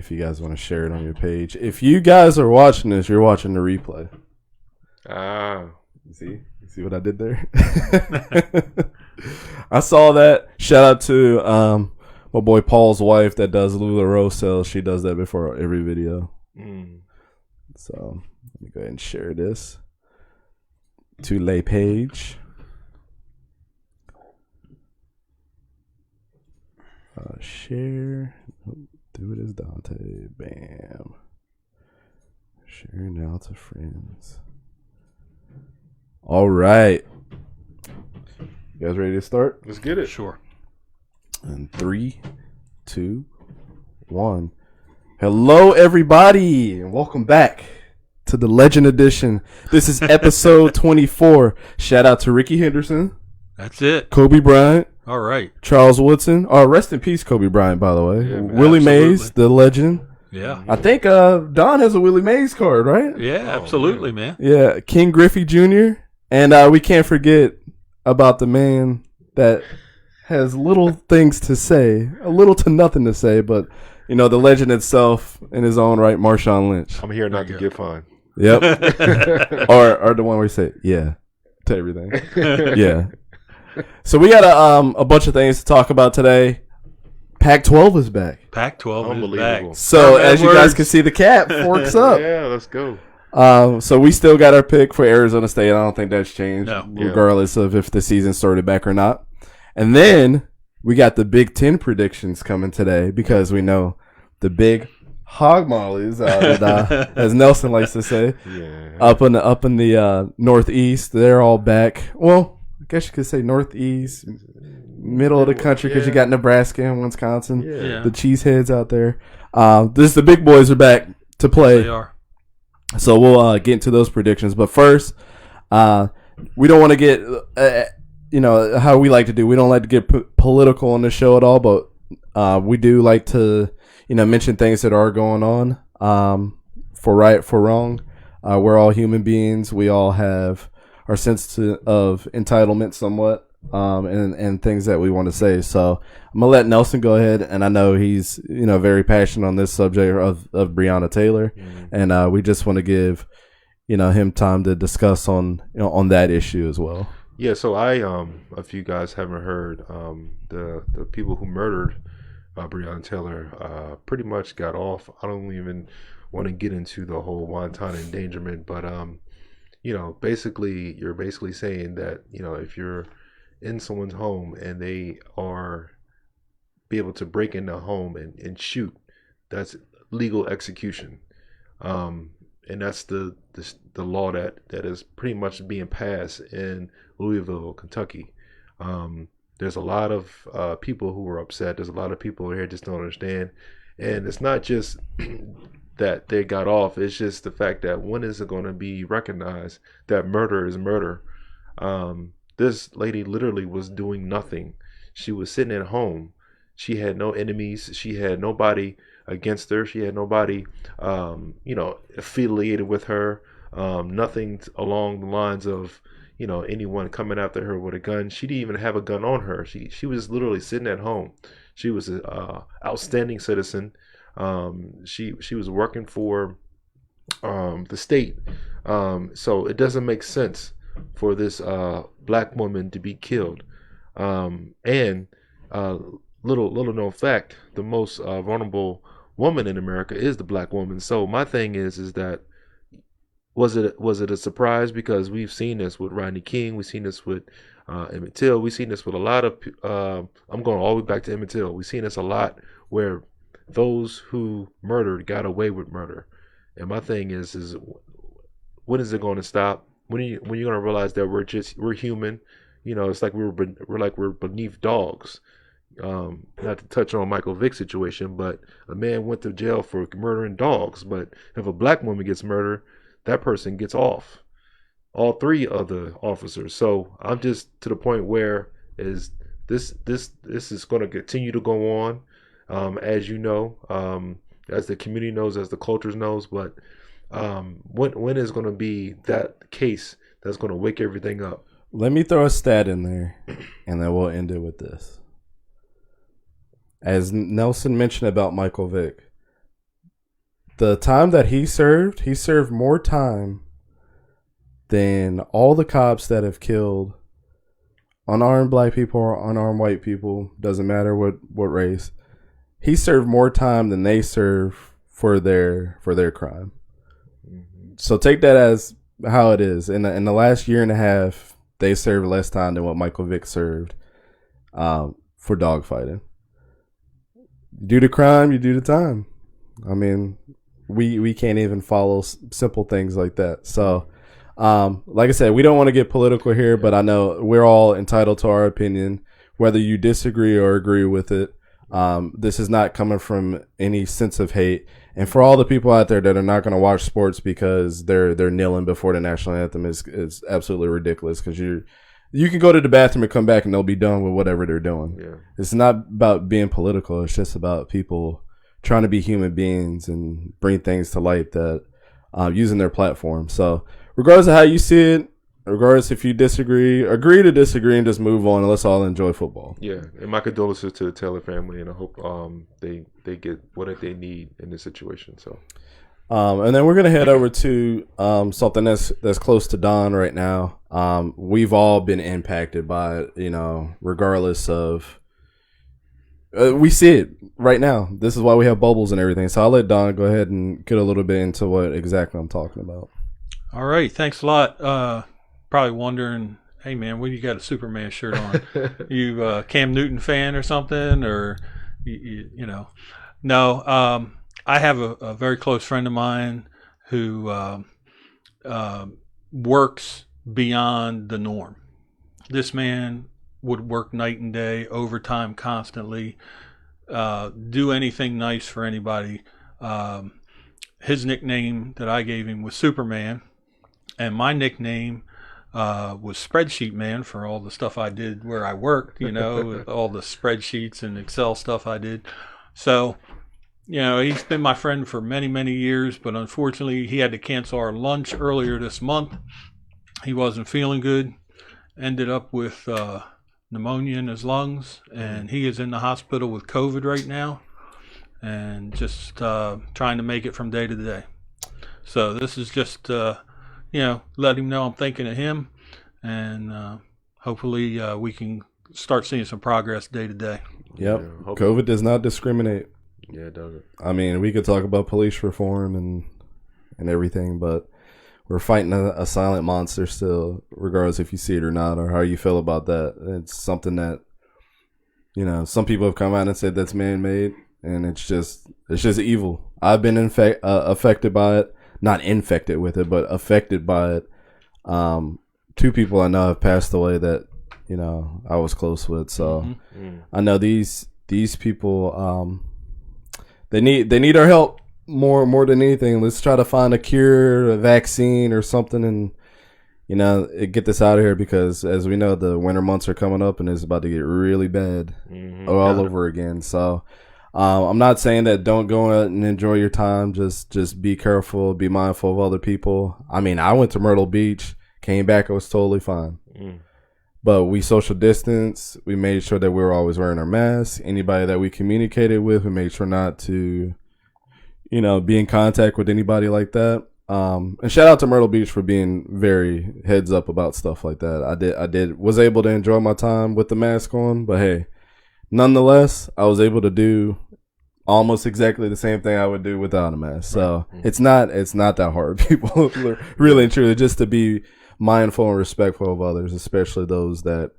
if you guys want to share it on your page. If you guys are watching this, you're watching the replay. You see what I did there? I saw that. Shout out to my boy Paul's wife that does LuLaRoe sales. She does that before every video. So let me go ahead and share this to Lay Page. Share. Do it as Dante. Bam. Share now to friends. All right. You guys ready to start? Let's get it. Sure. And 3, 2, 1. Hello, everybody, and welcome back to the Legend Edition. This is episode 24. Shout out to Ricky Henderson. That's it. Kobe Bryant. All right. Charles Woodson. Rest in peace, Kobe Bryant, by the way. Yeah, Willie absolutely. Mays, the legend. Yeah. I think Don has a Willie Mays card, right? Yeah, absolutely, man. Yeah, King Griffey Jr. And we can't forget about the man that has little things to say, a little to nothing to say, but, you know, the legend itself in his own right, Marshawn Lynch. I'm here not to get fined. Yep. or the one where you say, yeah, to everything. Yeah. So we got a bunch of things to talk about today. Pac-12 is back. Pac-12 is Unbelievable. back. So Mark as my you guys words. can see, the cap forks up. Yeah, let's go. So we still got our pick for Arizona State. I don't think that's changed, No. regardless of if the season started back or not. And then we got the Big Ten predictions coming today because we know the big hog mollies, as Nelson likes to say, Yeah. up in the Northeast. They're all back. Well, I guess you could say Northeast, middle of the country, because you got Nebraska and Wisconsin, Yeah. the cheeseheads out there. The big boys are back to play. They are. So we'll get into those predictions. But first, we don't want to get, how we like to do. We don't like to get political on the show at all, but we do like to, mention things that are going on, for right, for wrong. We're all human beings. We all have our sense of entitlement somewhat, and things that we want to say. So I'm going to let Nelson go ahead, and I know he's, very passionate on this subject of Breonna Taylor, and we just want to give, him time to discuss on that issue as well. Yeah, so if you guys haven't heard, the people who murdered Breonna Taylor pretty much got off. I don't even want to get into the whole wanton endangerment, but basically you're basically saying that, if you're in someone's home and they are be able to break into a home and shoot, that's legal execution. And that's the law that is pretty much being passed in Louisville, Kentucky. There's a lot of people who are upset. There's a lot of people here just don't understand. And it's not just that they got off. It's just the fact that when is it going to be recognized that murder is murder? This lady literally was doing nothing. She was sitting at home. She had no enemies. She had nobody against her. She had nobody, affiliated with her. Nothing along the lines of, anyone coming after her with a gun. She didn't even have a gun on her. She was literally sitting at home. She was an outstanding citizen. She was working for the state. So it doesn't make sense for this black woman to be killed. And little known fact, the most vulnerable woman in America is the black woman. So my thing is that was it a surprise? Because we've seen this with Rodney King, we've seen this with Emmett Till, we've seen this with a lot of I'm going all the way back to Emmett Till. We've seen this a lot where those who murdered got away with murder. And my thing is when is it going to stop? When are you going to realize that we're human? It's like we're beneath dogs. Not to touch on Michael Vick's situation, but a man went to jail for murdering dogs. But if a black woman gets murdered, that person gets off. All three of the officers. So I'm just to the point where is this is going to continue to go on, as you know, as the community knows, as the cultures knows. But when is going to be that case that's going to wake everything up? Let me throw a stat in there, and then we'll end it with this. As Nelson mentioned about Michael Vick, the time that he served more time than all the cops that have killed unarmed black people or unarmed white people, doesn't matter what race. He served more time than they serve for their crime. So take that as how it is. In the last year and a half, they served less time than what Michael Vick served for dogfighting. You do the crime, you do the time. I mean, we can't even follow simple things like that. So, like I said, we don't want to get political here, but I know we're all entitled to our opinion, whether you disagree or agree with it. This is not coming from any sense of hate. And for all the people out there that are not going to watch sports because they're kneeling before the national anthem is absolutely ridiculous, because you can go to the bathroom and come back and they'll be done with whatever they're doing. Yeah. It's not about being political. It's just about people trying to be human beings and bring things to light that using their platform. So regardless of how you see it, regardless if you agree to disagree and just move on and let's all enjoy football. Yeah, and my condolences to the Taylor family, and I hope they get what they need in this situation. So, and then we're gonna head over to something that's close to Don right now. We've all been impacted by it, regardless of. We see it right now. This is why we have bubbles and everything. So I'll let Don go ahead and get a little bit into what exactly I'm talking about. All right, thanks a lot. Probably wondering, hey man, what you got a Superman shirt on? You Cam Newton fan or something, or you know? No, I have a very close friend of mine who works beyond the norm. This man would work night and day, overtime constantly, do anything nice for anybody. His nickname that I gave him was Superman, and my nickname was Spreadsheet Man for all the stuff I did where I worked, all the spreadsheets and Excel stuff I did. So, he's been my friend for many, many years, but unfortunately he had to cancel our lunch earlier this month. He wasn't feeling good, ended up with pneumonia in his lungs, and he is in the hospital with COVID right now, and just trying to make it from day to day. So this is just, let him know I'm thinking of him, and hopefully we can start seeing some progress day to day. Yep. Yeah, COVID does not discriminate. Yeah, it doesn't. I mean, we could talk about police reform and everything, but we're fighting a silent monster still, regardless if you see it or not, or how you feel about that. It's something that, some people have come out and said that's man-made, and it's just evil. I've been affected by it, not infected with it, but affected by it. 2 people I know have passed away that, I was close with. So I know these people, they need our help. More than anything, let's try to find a cure, a vaccine, or something, and get this out of here, because as we know, the winter months are coming up and it's about to get really bad all over again. So I'm not saying that don't go out and enjoy your time. Just be careful, be mindful of other people. I mean, I went to Myrtle Beach, came back, I was totally fine. But we social distance. We made sure that we were always wearing our masks. Anybody that we communicated with, we made sure not to be in contact with anybody like that. And shout out to Myrtle Beach for being very heads up about stuff like that. I was able to enjoy my time with the mask on, but hey, nonetheless, I was able to do almost exactly the same thing I would do without a mask. So it's not that hard, people. Really and truly, just to be mindful and respectful of others, especially those that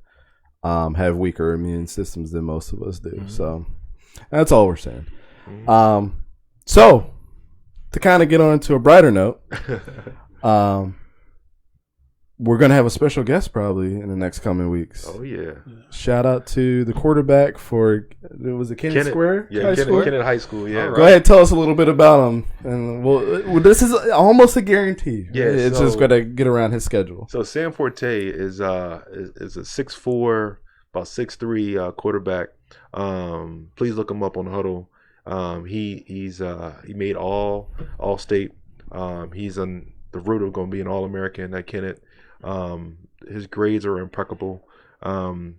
have weaker immune systems than most of us do. So that's all we're saying. So, to kind of get on to a brighter note, we're going to have a special guest probably in the next coming weeks. Oh, yeah. Shout out to the quarterback for, was it Kennett Square? Yeah, Kennett High School, yeah. Right. Go ahead, tell us a little bit about him. And this is almost a guarantee. Yeah, it's just going to get around his schedule. So, Sam Forte is a 6'4", about 6'3" quarterback. Please look him up on Huddle. He made all state. He's on the route of going to be an All-American at Kennett. His grades are impeccable.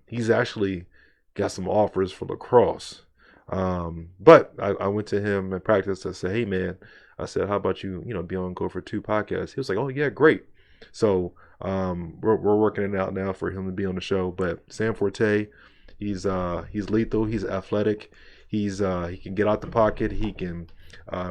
He's actually got some offers for lacrosse. But I went to him in practice. I said, hey man, I said, how about you be on Go for Two podcast? He was like, oh yeah, great. So we're working it out now for him to be on the show. But Sam Forte, he's lethal. He's athletic. He can get out the pocket. He can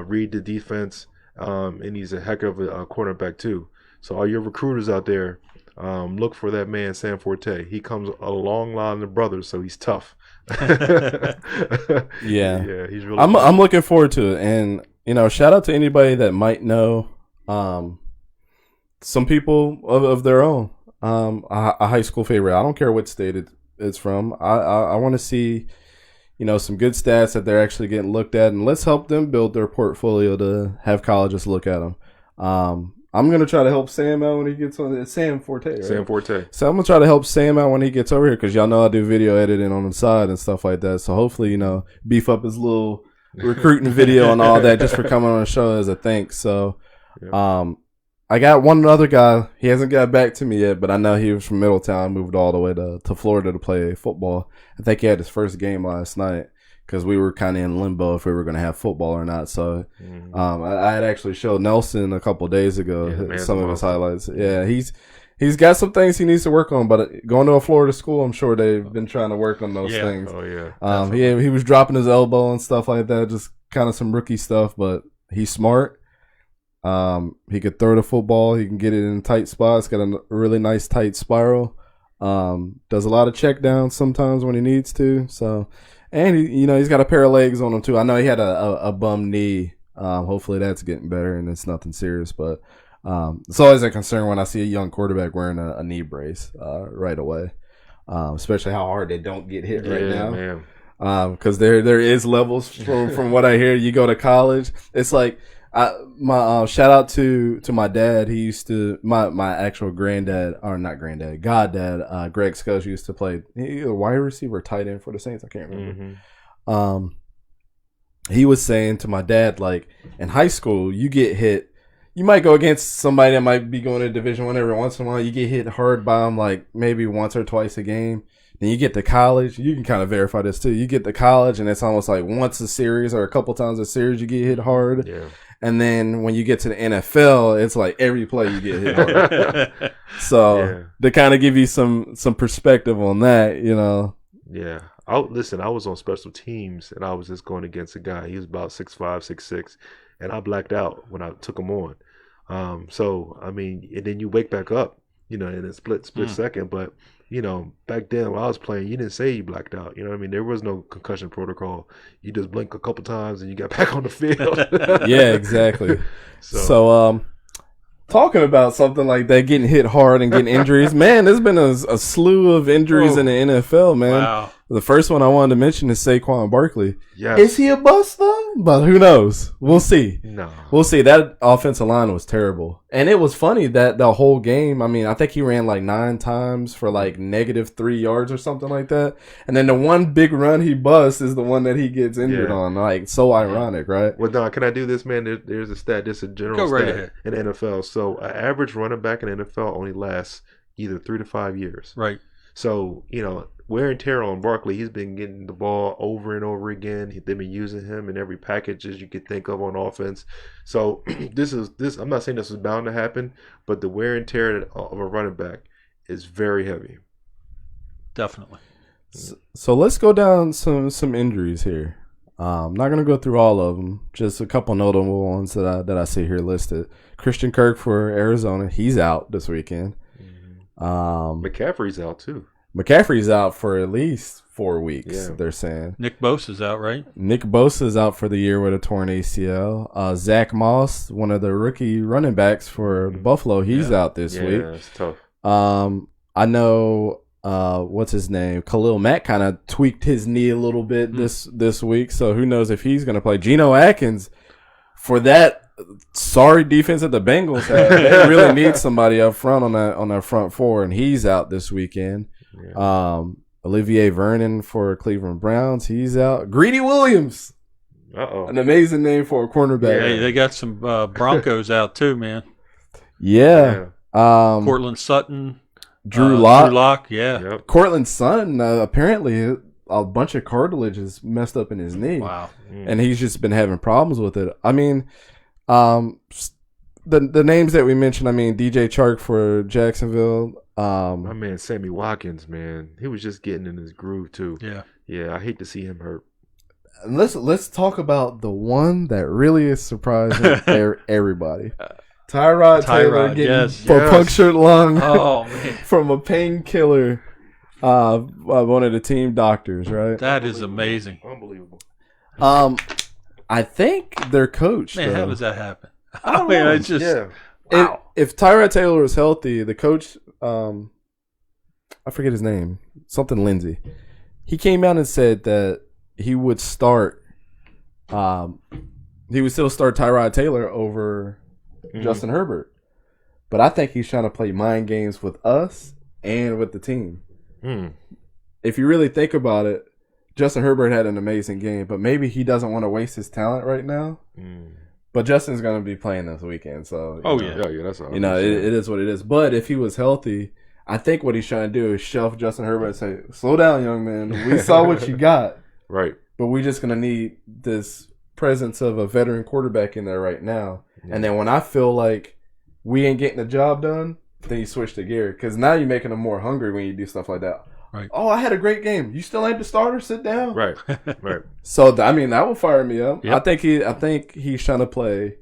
read the defense, and he's a heck of a cornerback too. So all your recruiters out there, look for that man Sam Forte. He comes a long line of brothers, so he's tough. Yeah, he's really. I'm looking forward to it, and shout out to anybody that might know some people of their own. A high school favorite. I don't care what state it's from. I want to see some good stats that they're actually getting looked at, and let's help them build their portfolio to have colleges look at them. I'm going to try to help Sam out when he gets on. It's Sam Forte, right? Sam Forte. So I'm going to try to help Sam out when he gets over here because y'all know I do video editing on the side and stuff like that. So hopefully, beef up his little recruiting video and all that just for coming on the show as a thanks. So I got one other guy. He hasn't got back to me yet, but I know he was from Middletown, moved all the way to Florida to play football. I think he had his first game last night because we were kind of in limbo if we were going to have football or not. So I had actually showed Nelson a couple of days ago some of his highlights. Yeah, he's got some things he needs to work on, but going to a Florida school, I'm sure they've been trying to work on those things. Oh, yeah. He was dropping his elbow and stuff like that, just kind of some rookie stuff, but he's smart. He could throw the football. He can get it in tight spots. Got a really nice tight spiral. Does a lot of check downs sometimes when he needs to. So, and he's got a pair of legs on him too. I know he had a bum knee. Hopefully that's getting better and it's nothing serious. But it's always a concern when I see a young quarterback wearing a knee brace right away. Especially how hard they don't get hit right now. Man. Because there is levels from what I hear. You go to college, it's like. My shout out to my dad. He used to my actual granddad, or not granddad, goddad. Greg Scuzz used to play either wide receiver or tight end for the Saints. I can't remember. He was saying to my dad, like in high school, you get hit. You might go against somebody that might be going to Division I every once in a while. You get hit hard by them like maybe once or twice a game. Then you get to college. You can kind of verify this too. You get to college and it's almost like once a series or a couple times a series you get hit hard. Yeah. And then when you get to the NFL, it's like every play you get hit hard. So to kind of give you some perspective on that, Yeah. I was on special teams and I was just going against a guy. He was about 6'5", 6'6", and I blacked out when I took him on. So, I mean, and then you wake back up, in a split second. But, back then when I was playing, you didn't say you blacked out. You know what I mean? There was no concussion protocol. You just blink a couple times and you got back on the field. Yeah, exactly. So talking about something like that, getting hit hard and getting injuries, man, there's been a slew of injuries in the NFL, man. Wow. The first one I wanted to mention is Saquon Barkley. Yes. Is he a bust though? But who knows? We'll see. No. We'll see. That offensive line was terrible. And it was funny that the whole game, I mean, I think he ran like 9 times for like -3 yards or something like that. And then the one big run he busts is the one that he gets injured on. Like, so ironic, right? Well, Don, can I do this, man? There's a stat. This is a general Go right stat ahead. in the NFL. So an average running back in the NFL only lasts either 3 to 5 years. Right. So, wear and tear on Barkley. He's been getting the ball over and over again. They've been using him in every package as you could think of on offense. So this. I'm not saying this is bound to happen, but the wear and tear of a running back is very heavy. Definitely. So let's go down some injuries here. I'm not gonna go through all of them. Just a couple notable ones that I see here listed. Christian Kirk for Arizona. He's out this weekend. McCaffrey's out too. McCaffrey's out for at least 4 weeks, they're saying. Nick Bosa's out, right? Nick Bosa's out for the year with a torn ACL. Zach Moss, one of the rookie running backs for Buffalo, he's out this week. Yeah, it's tough. I know, what's his name? Khalil Mack kind of tweaked his knee a little bit this week, so who knows if he's going to play. Geno Atkins, for that sorry defense that the Bengals have, they really need somebody up front on that front four, and he's out this weekend. Yeah. Olivier Vernon for Cleveland Browns, he's out. Greedy Williams, an amazing name for a cornerback. Yeah, they got some Broncos out too, man. Yeah. Cortland Sutton, Drew Lock. Yeah. Yep. Cortland's son, apparently a bunch of cartilage is messed up in his knee. Wow. And he's just been having problems with it. I mean, The names that we mentioned, I mean, DJ Chark for Jacksonville. My man Sammy Watkins, man, he was just getting in his groove too. Yeah, I hate to see him hurt. Let's talk about the one that really is surprising everybody. Tyrod Taylor getting punctured lung from a painkiller. One of the team doctors, right? That is amazing. Unbelievable. I think their coach. Man, how does that happen? I don't know. It's just Wow. If Tyrod Taylor was healthy, the coach, I forget his name, something Lindsay. He came out and said that he would start. He would still start Tyrod Taylor over Justin Herbert, but I think he's trying to play mind games with us and with the team. If you really think about it, Justin Herbert had an amazing game, but maybe he doesn't want to waste his talent right now. But Justin's going to be playing this weekend, so that's all. it is what it is. But if he was healthy, I think what he's trying to do is shelf Justin Herbert and say, "Slow down, young man. We saw what you got, right? But we're just going to need this presence of a veteran quarterback in there right now." And then when I feel like we ain't getting the job done, then you switch to gear because now you're making them more hungry when you do stuff like that. Right. Oh, I had a great game. You still ain't the starter? Sit down. Right. So I mean, that will fire me up. Yep. I think he's trying to play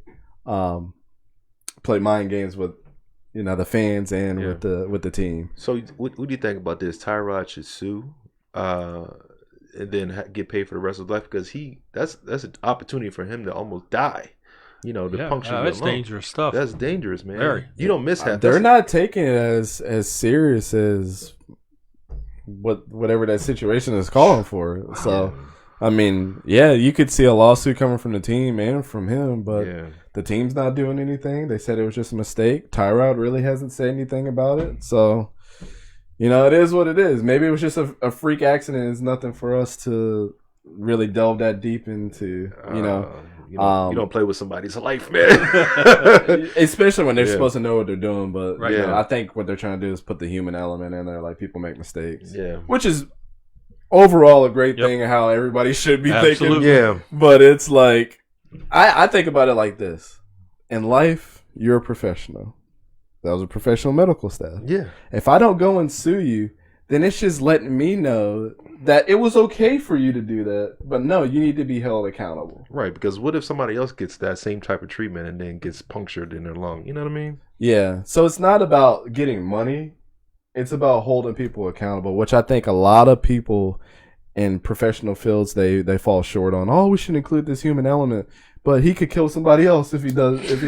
mind games with the fans and with the team. So what do you think about this? Tyrod should sue, and then get paid for the rest of his life because that's an opportunity for him to almost die. The puncture. That's dangerous stuff. That's dangerous, man. Very. You don't miss that. They're not taking it as serious as whatever that situation is calling for. So, I mean, you could see a lawsuit coming from the team and from him, but the team's not doing anything. They said it was just a mistake. Tyrod really hasn't said anything about it. So, it is what it is. Maybe it was just a freak accident. It's nothing for us to really delve that deep into, you don't play with somebody's life, man. Especially when they're supposed to know what they're doing. But I think what they're trying to do is put the human element in there. Like, people make mistakes. Yeah. Which is overall a great thing and how everybody should be thinking. Yeah. But it's like, I think about it like this. In life, you're a professional. That was a professional medical staff. Yeah. If I don't go and sue you, then it's just letting me know that it was okay for you to do that, but no, you need to be held accountable. Right, because what if somebody else gets that same type of treatment and then gets punctured in their lung? You know what I mean? Yeah. So it's not about getting money. It's about holding people accountable, which I think a lot of people in professional fields, they fall short on. Oh, we should include this human element. But he could kill somebody else if he's, right. If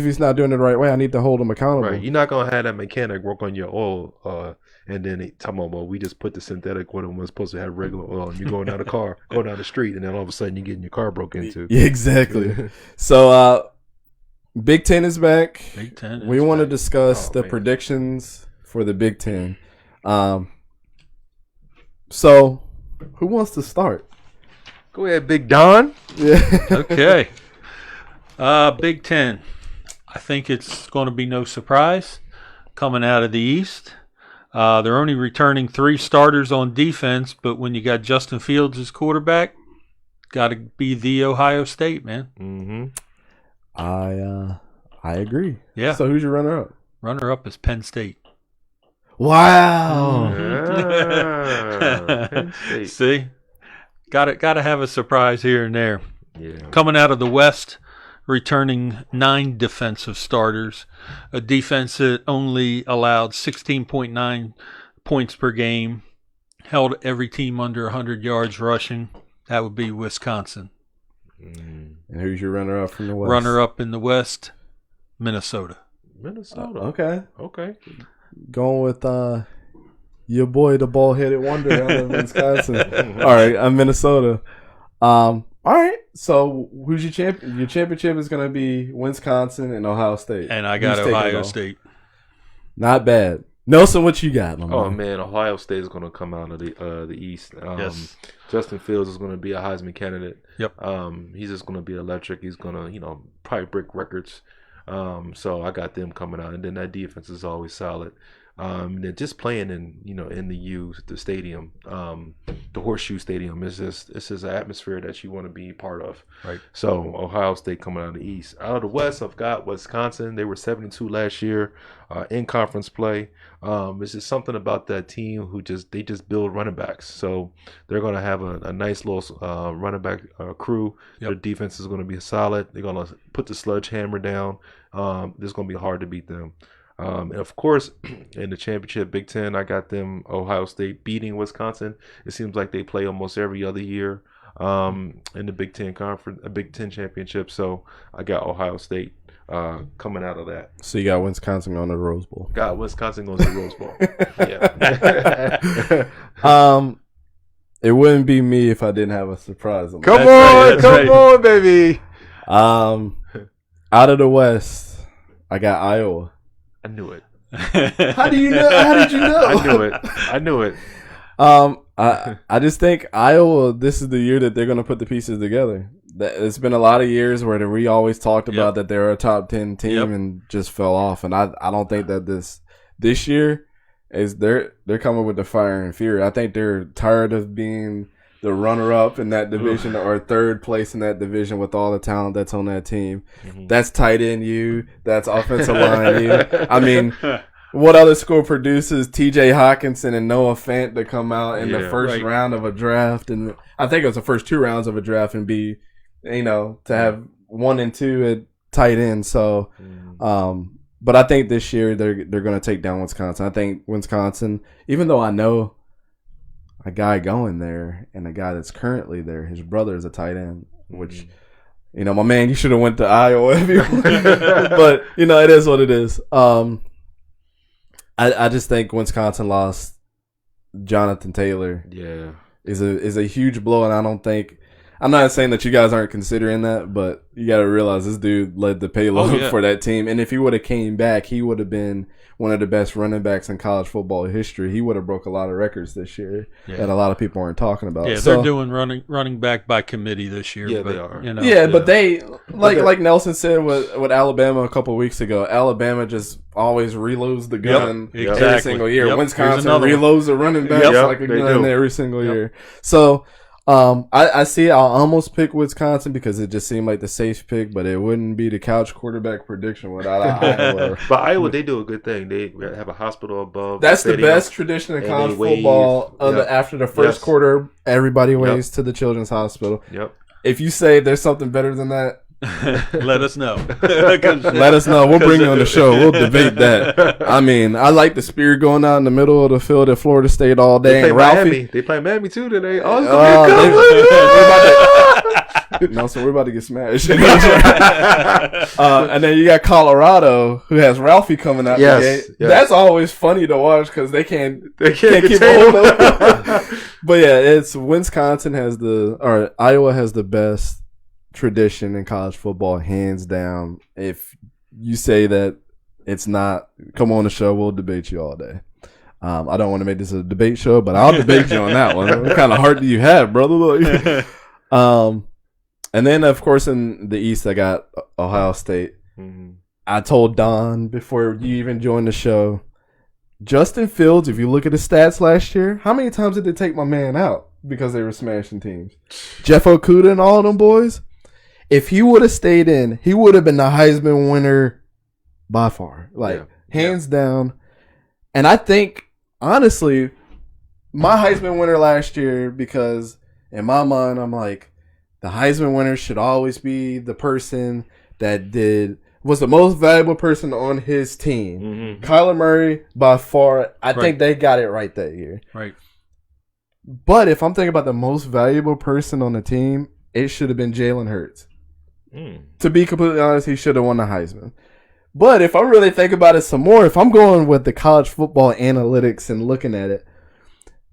he's not doing it the right way, I need to hold him accountable. Right. You're not going to have that mechanic work on your oil, and then tell them, well, we just put the synthetic one, we're supposed to have regular oil, and you're going down the street, and then all of a sudden you're getting your car broke into. Yeah, exactly. So, Big Ten is back. Big Ten. We want to discuss the predictions for the Big Ten. So, who wants to start? Go ahead, Big Don. Yeah. Okay. Big Ten. I think it's going to be no surprise coming out of the East. They're only returning 3 starters on defense, but when you got Justin Fields as quarterback, got to be the Ohio State, man. Mm-hmm. I agree. Yeah. So who's your runner-up? Runner-up is Penn State. Wow. Penn State. See? Got to have a surprise here and there. Yeah. Coming out of the West, returning 9 defensive starters, a defense that only allowed 16.9 points per game, held every team under 100 yards rushing. That would be Wisconsin. And who's your runner-up from the West? Runner-up in the West, Minnesota. Okay. Going with your boy, the ball-headed wonder out of Wisconsin. All right, I'm Minnesota. All right, so who's your champion? Your championship is going to be Wisconsin and Ohio State. And I got Ohio State. Not bad. Nelson, what you got? Oh, man, Ohio State is going to come out of the East. Yes. Justin Fields is going to be a Heisman candidate. Yep. He's just going to be electric. He's going to, probably break records. So I got them coming out. And then that defense is always solid. They're just playing in the stadium, the Horseshoe Stadium. It's just an atmosphere that you want to be part of. Right. So Ohio State coming out of the East. Out of the West, I've got Wisconsin. They were 7-2 last year in conference play. It's just something about that team they just build running backs. So they're going to have a nice little running back crew. Yep. Their defense is going to be solid. They're going to put the sledgehammer down. It's going to be hard to beat them. And of course, in the championship, Big Ten, I got them Ohio State beating Wisconsin. It seems like they play almost every other year in the Big Ten conference, a Big Ten championship. So I got Ohio State coming out of that. So you got Wisconsin going to the Rose Bowl. Got Wisconsin going to the Rose Bowl. Yeah. It wouldn't be me if I didn't have a surprise. Come That's on, baby. Out of the West, I got Iowa. I knew it. How do you know? How did you know? I knew it. I just think Iowa, this is the year that they're going to put the pieces together. It's been a lot of years where we always talked about that they're a top 10 team and just fell off. And I don't think that this year is they're coming with the fire and fury. I think they're tired of being the runner-up in that division or third place in that division with all the talent that's on that team. Mm-hmm. That's tight end you. That's offensive line you. I mean, what other school produces T.J. Hawkinson and Noah Fant to come out in the first round of a draft? And I think it was the first 2 rounds of a draft and be, to have 1 and 2 at tight end. So, but I think this year they're going to take down Wisconsin. I think Wisconsin, even though I know a guy going there and a guy that's currently there, his brother is a tight end, which, my man, you should have went to Iowa. But, it is what it is. I just think Wisconsin lost Jonathan Taylor. Yeah. Is a huge blow, and I'm not saying that you guys aren't considering that, but you got to realize this dude led the payload for that team. And if he would have came back, he would have been one of the best running backs in college football history. He would have broke a lot of records this year that a lot of people aren't talking about. Yeah, they're doing running back by committee this year. Yeah, but, they are. But they like Nelson said with Alabama a couple weeks ago. Alabama just always reloads the gun every single year. Yep. Wisconsin reloads the running backs like a gun every single year. So I see. I'll almost pick Wisconsin because it just seemed like the safe pick, but it wouldn't be the couch quarterback prediction without Iowa. But Iowa, they do a good thing. They have a hospital above. That's the best tradition in college football. After the first quarter, everybody waves to the children's hospital. Yep. If you say there's something better than that, let us know. Let us know. We'll bring you on the show. We'll debate that. I mean, I like the spear going out in the middle of the field at Florida State all day. They play Miami too today. Nelson, we're about to get smashed. And then you got Colorado, who has Ralphie coming out the gate. Yes. That's always funny to watch because they can't keep hold of it. But yeah, it's Wisconsin Iowa has the best tradition in college football, hands down. If you say that it's not, come on the show, we'll debate you all day. I don't want to make this a debate show, but I'll debate you on that one. What kind of heart do you have, brother? And then, of course, in the East, I got Ohio State. Mm-hmm. I told Don before you even joined the show, Justin Fields, if you look at his stats last year, how many times did they take my man out because they were smashing teams? Jeff Okudah and all of them boys. If he would have stayed in, he would have been the Heisman winner by far. Hands down. And I think, honestly, my Heisman winner last year, because in my mind, I'm like, the Heisman winner should always be the person that was the most valuable person on his team. Mm-hmm. Kyler Murray, by far, I think they got it right that year. Right. But if I'm thinking about the most valuable person on the team, it should have been Jalen Hurts. To be completely honest, he should have won the Heisman. But if I really think about it some more, if I'm going with the college football analytics and looking at it,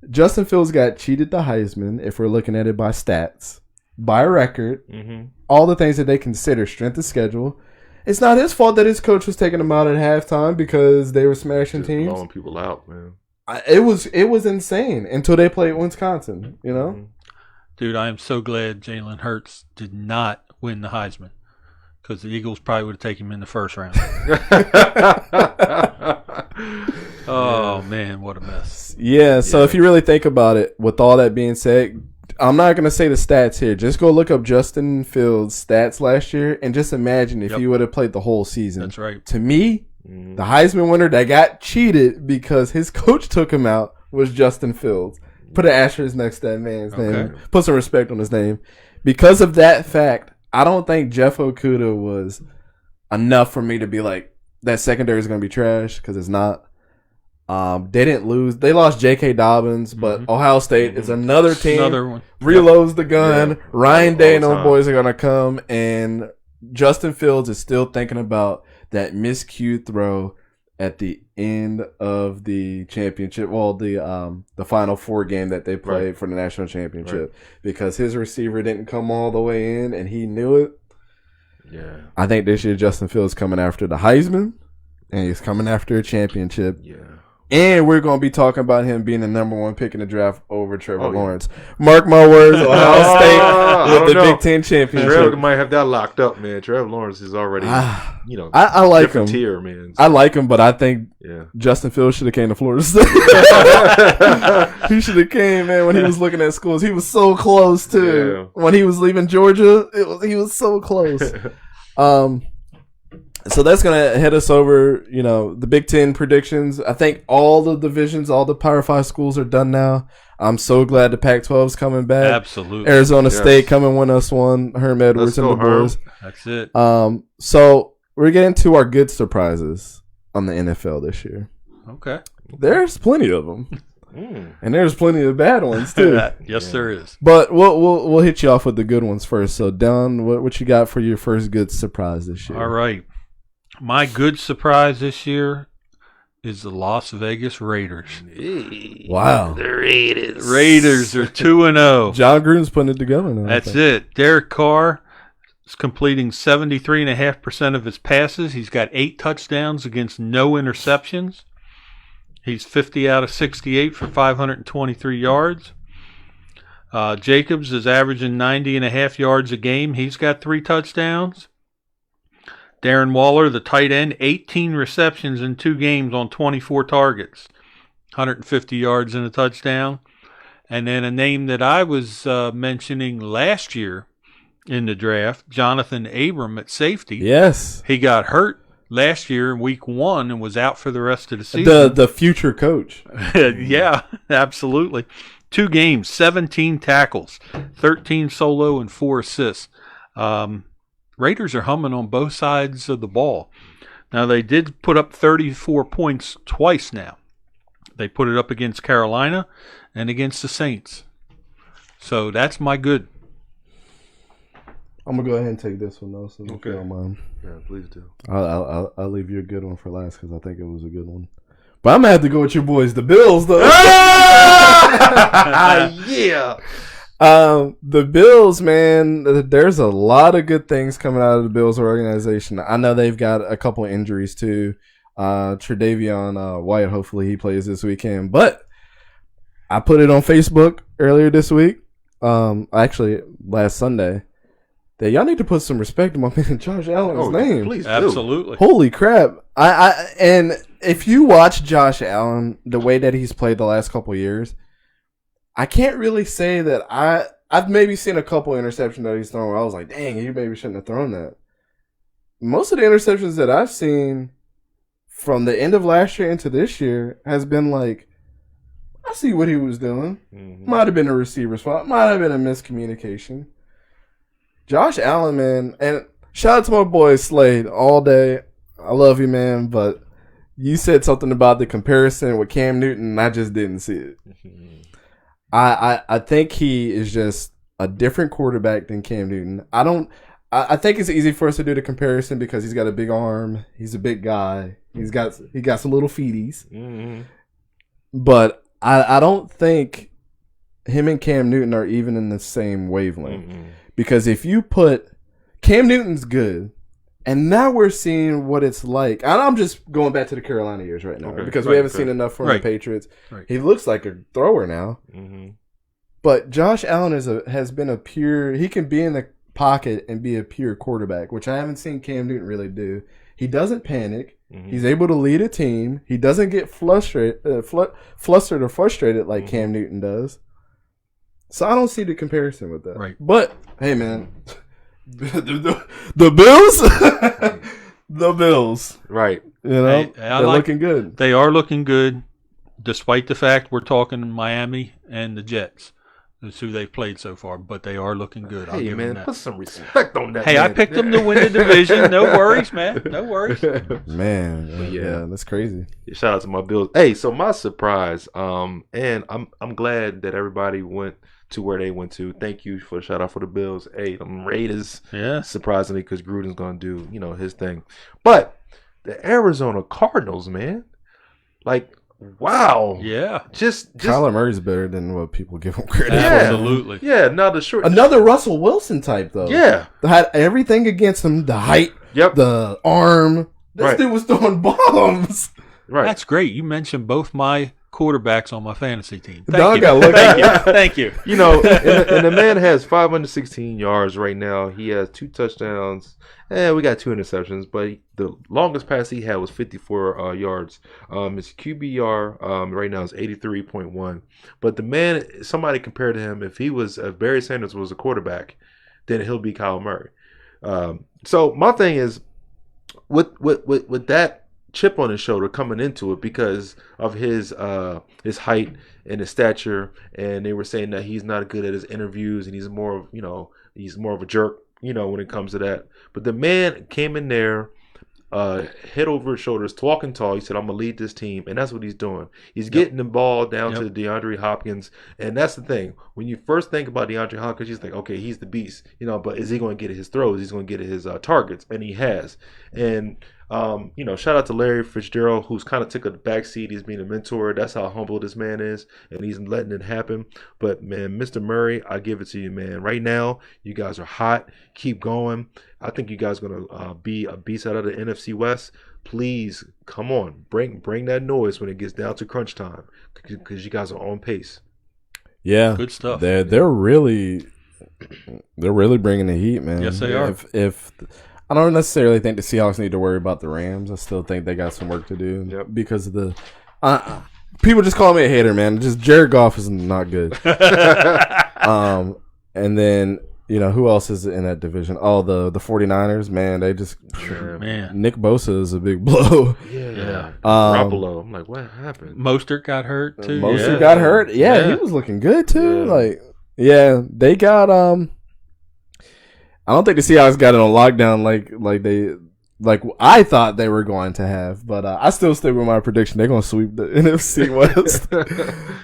Justin Fields got cheated the Heisman if we're looking at it by stats, by record, all the things that they consider strength of schedule. It's not his fault that his coach was taking him out at halftime because they were smashing teams. Blowing people out, man. It was insane until they played Wisconsin, Dude, I am so glad Jalen Hurts did not win the Heisman because the Eagles probably would have taken him in the first round. a mess. Yeah, so Yeah. if you really think about it, with all that being said, I'm not going to say the stats here. Just go look up Justin Fields' stats last year and just imagine if Yep. he would have played the whole season. That's right. To me, Mhm. the Heisman winner that got cheated because his coach took him out was Justin Fields. Put an asterisk next to that man's name. Okay. Put some respect on his name. Because of that fact, I don't think Jeff Okudah was enough for me to be like, that secondary is going to be trash, because it's not. They didn't lose. They lost J.K. Dobbins, but Ohio State is another team. Another one. Reloads the gun. Yeah. Ryan All Day the and those time. boys are going to come, and Justin Fields is still thinking about that miscued throw at the end of the championship. Well, the Final Four game that they played Right. for the national championship, because his receiver didn't come all the way in, and he knew it. Yeah. I think this year Justin Fields coming after the Heisman, and he's coming after a championship. Yeah. And we're going to be talking about him being the number one pick in the draft over Trevor Oh, yeah. Lawrence. Mark my words, Ohio I State with don't the know. Big Ten Trevor championship. might have that locked up, man. Trevor Lawrence is already, Ah, you know, I like him. different tier, man. I like him, but I think Yeah. Justin Fields should have came to Florida State. He should have came, man, when he was looking at schools. He was so close, too. When he was leaving Georgia, he was so close. So that's going to head us over, the Big Ten predictions. I think all the divisions, all the Power 5 schools are done now. I'm so glad the Pac-12 is coming back. Absolutely. Arizona Yes. State come and win us one. Herm Edwards and go, the Herm. boys. That's it. So we're getting to our good surprises on the NFL this year. Okay. There's plenty of them, Mm. and there's plenty of bad ones too. Yes, there is. But we'll hit you off with the good ones first. So, Don, what you got for your first good surprise this year? All right. My good surprise this year is the Las Vegas Raiders. Hey. Wow. The Raiders. Raiders are 2-0. John Gruden's putting it together now. I That's think. it. Derek Carr is completing 73.5% of his passes. He's got 8 touchdowns against no interceptions. He's 50 out of 68 for 523 yards. Jacobs is averaging 90.5 yards a game. He's got 3 touchdowns. Darren Waller, the tight end, 18 receptions in 2 games on 24 targets, 150 yards and a touchdown. And then a name that I was mentioning last year in the draft, Jonathan Abram at safety. Yes. He got hurt last year in week 1 and was out for the rest of the season. The future coach. Yeah, absolutely. 2 games, 17 tackles, 13 solo and 4 assists. Raiders are humming on both sides of the ball. Now, they did put up 34 points twice now. They put it up against Carolina and against the Saints. So that's my good. I'm gonna go ahead and take this one though, so if Okay. you don't mind. Yeah, please do. I'll leave you a good one for last because I think it was a good one. But I'm gonna have to go with your boys, the Bills, though. Yeah. The Bills, man. There's a lot of good things coming out of the Bills organization. I know they've got a couple of injuries too. Tre'Davion White, hopefully he plays this weekend. But I put it on Facebook earlier this week. Actually, last Sunday. That y'all need to put some respect on my man Josh Allen's name. Please do. Absolutely. Holy crap! And if you watch Josh Allen, the way that he's played the last couple of years, I can't really say that I've maybe seen a couple of interceptions that he's thrown where I was like, dang, you maybe shouldn't have thrown that. Most of the interceptions that I've seen from the end of last year into this year has been like, I see what he was doing. Mhm. Might have been a receiver's fault. Might have been a miscommunication. Josh Allen, man, and shout out to my boy Slade all day. I love you, man, but you said something about the comparison with Cam Newton, and I just didn't see it. I think he is just a different quarterback than Cam Newton. I think it's easy for us to do the comparison because he's got a big arm. He's a big guy. He got some little feeties. Mhm. But I don't think him and Cam Newton are even in the same wavelength. Mhm. Because if you put Cam Newton's good, and now we're seeing what it's like. And I'm just going back to the Carolina years right now Okay, because right, we haven't okay. seen enough from Right. the Patriots. Right. He looks like a thrower now. Mhm. But Josh Allen has been a pure. He can be in the pocket and be a pure quarterback, which I haven't seen Cam Newton really do. He doesn't panic. He's able to lead a team. He doesn't get flustered or frustrated like Cam Newton does. So I don't see the comparison with that. Right. But hey, man, the Bills, the Bills, Right. you know, Hey, they're looking good. They are looking good, despite the fact we're talking Miami and the Jets. That's who they've played so far, but they are looking good. I'll Hey give man, them that. put some respect on that. Hey, I man. picked them to win the division. No worries, man. No worries. Man, yeah. yeah, that's crazy. Shout out to my Bills. Hey, so my surprise, and I'm glad that everybody went to where they went to. Thank you for the shout out for the Bills. Hey, them Raiders, Yeah. surprisingly, because Gruden's gonna do his thing. But the Arizona Cardinals, man, like wow, Yeah. just Kyler Murray's better than what people give him credit Yeah. for. Absolutely. yeah. Now the short, Another Russell Wilson type though. yeah, Had everything against him: the height, yep, the arm. This Right. dude was throwing bombs. right. That's great. You mentioned both my quarterbacks on my fantasy team. Dog Thank you. got looked Thank at. you. Thank you. You know, and the man has 516 yards right now. He has 2 touchdowns. We got 2 interceptions, but the longest pass he had was 54 yards. His QBR right now is 83.1. But the man, somebody compared to him, if Barry Sanders was a quarterback, then he'll be Kyle Murray. So my thing is, with that chip on his shoulder coming into it because of his height and his stature, and they were saying that he's not good at his interviews and he's more of a jerk, when it comes to that. But the man came in there, head over his shoulders, talking tall. He said, "I'm gonna lead this team," and that's what he's doing. He's getting the ball down to DeAndre Hopkins, and that's the thing. When you first think about DeAndre Hopkins, you think, okay, he's the beast, but is he going to get his throws? He's going to get his targets, and he has. And shout out to Larry Fitzgerald, who's kind of took a backseat. He's being a mentor. That's how humble this man is, and he's letting it happen. But man, Mr. Murray, I give it to you, man. Right now, you guys are hot. Keep going. I think you guys are gonna be a beast out of the NFC West. Please, come on, bring that noise when it gets down to crunch time, because you guys are on pace. Yeah, Good stuff. They're really bringing the heat, man. Yes, they are. If I don't necessarily think the Seahawks need to worry about the Rams. I still think they got some work to do because of the. People just call me a hater, man. Just Jared Goff is not good. And then who else is in that division? Oh, the 49ers, man. They just Man. Nick Bosa is a big blow. Yeah. Garoppolo. I'm like, what happened? Mostert got hurt too. Mostert got hurt. Yeah, he was looking good too. Yeah. They got I don't think the Seahawks got it on lockdown like I thought they were going to have, but I still stick with my prediction. They're going to sweep the NFC West.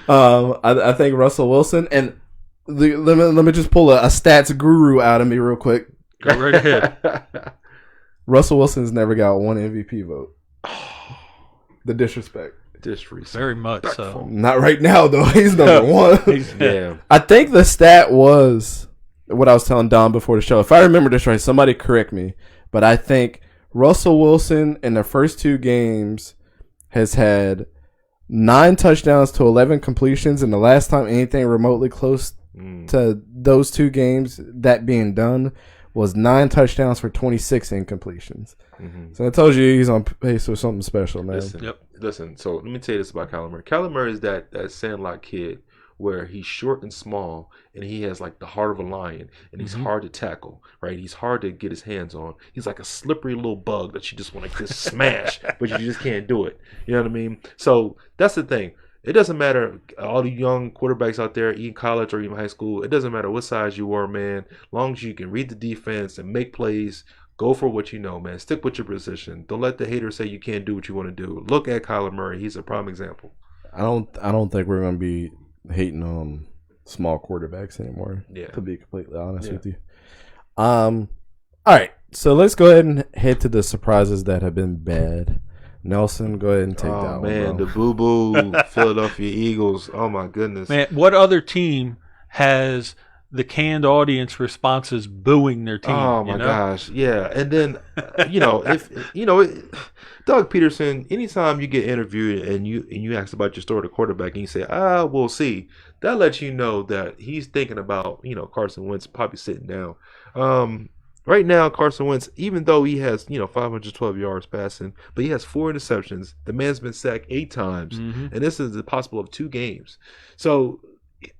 I think Russell Wilson and let me just pull a stats guru out of me real quick. Go right ahead. Russell Wilson's never got one MVP vote. The disrespect. Very much so. Not right now though. He's number one. Yeah. I think the stat was what I was telling Don before the show. If I remember this right, somebody correct me. But I think Russell Wilson in the first 2 games has had 9 touchdowns to 11 completions. And the last time anything remotely close to those 2 games, that being done, was 9 touchdowns for 26 incompletions. Mm-hmm. So I told you he's on pace for something special, man. Listen, so let me tell you this about Kyler Murray. Kyler Murray is that Sandlot kid where he's short and small, and he has like the heart of a lion, and he's hard to tackle, right? He's hard to get his hands on. He's like a slippery little bug that you just want to just smash, but you just can't do it. You know what I mean? So that's the thing. It doesn't matter, all the young quarterbacks out there, even college or even high school, it doesn't matter what size you are, man. As long as you can read the defense and make plays, go for what you know, man. Stick with your position. Don't let the haters say you can't do what you want to do. Look at Kyler Murray. He's a prime example. I don't think we're going to be hating on small quarterbacks anymore. Yeah. To be completely honest with you. All right. So let's go ahead and head to the surprises that have been bad. Nelson, go ahead and take that one. Oh man, the boo-boo Philadelphia Eagles. Oh my goodness. Man, what other team has the canned audience responses booing their team? Oh my gosh. Yeah. And then Doug Peterson, anytime you get interviewed and you ask about your story to quarterback and you say, we'll see, that lets you know that he's thinking about, Carson Wentz probably sitting down. Right now, Carson Wentz, even though he has 512 yards passing, but he has 4 interceptions. The man's been sacked 8 times, and this is possible of 2 games. So,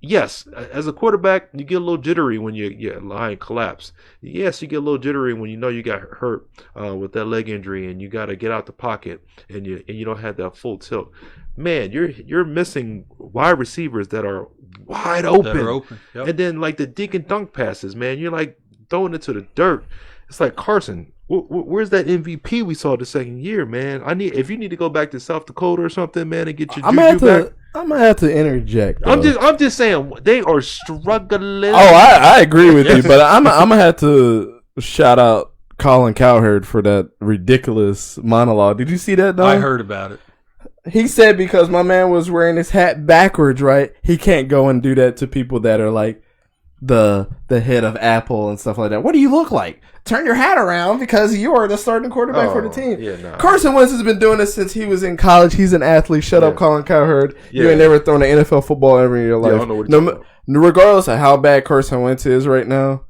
yes, as a quarterback, you get a little jittery when your line collapse. Yes, you get a little jittery when you know you got hurt with that leg injury, and you got to get out the pocket, and you don't have that full tilt. Man, you're missing wide receivers that are wide open. Yep. And then like the dink and dunk passes, man, you're like throwing it to the dirt. It's like, Carson, where's that MVP we saw the second year, man? If you need to go back to South Dakota or something, man, and get your juju back. I'm gonna have to interject. Though. I'm just saying they are struggling. Oh, I agree with you, but I'm gonna have to shout out Colin Cowherd for that ridiculous monologue. Did you see that? Though? I heard about it. He said because my man was wearing his hat backwards, right? He can't go and do that to people that are like the head of Apple and stuff like that. What do you look like? Turn your hat around because you are the starting quarterback for the team. Yeah, nah. Carson Wentz has been doing this since he was in college. He's an athlete. Shut up, Colin Cowherd. Yeah. You ain't never thrown an NFL football ever in your life. I don't know what you're talking about. Regardless of how bad Carson Wentz is right now,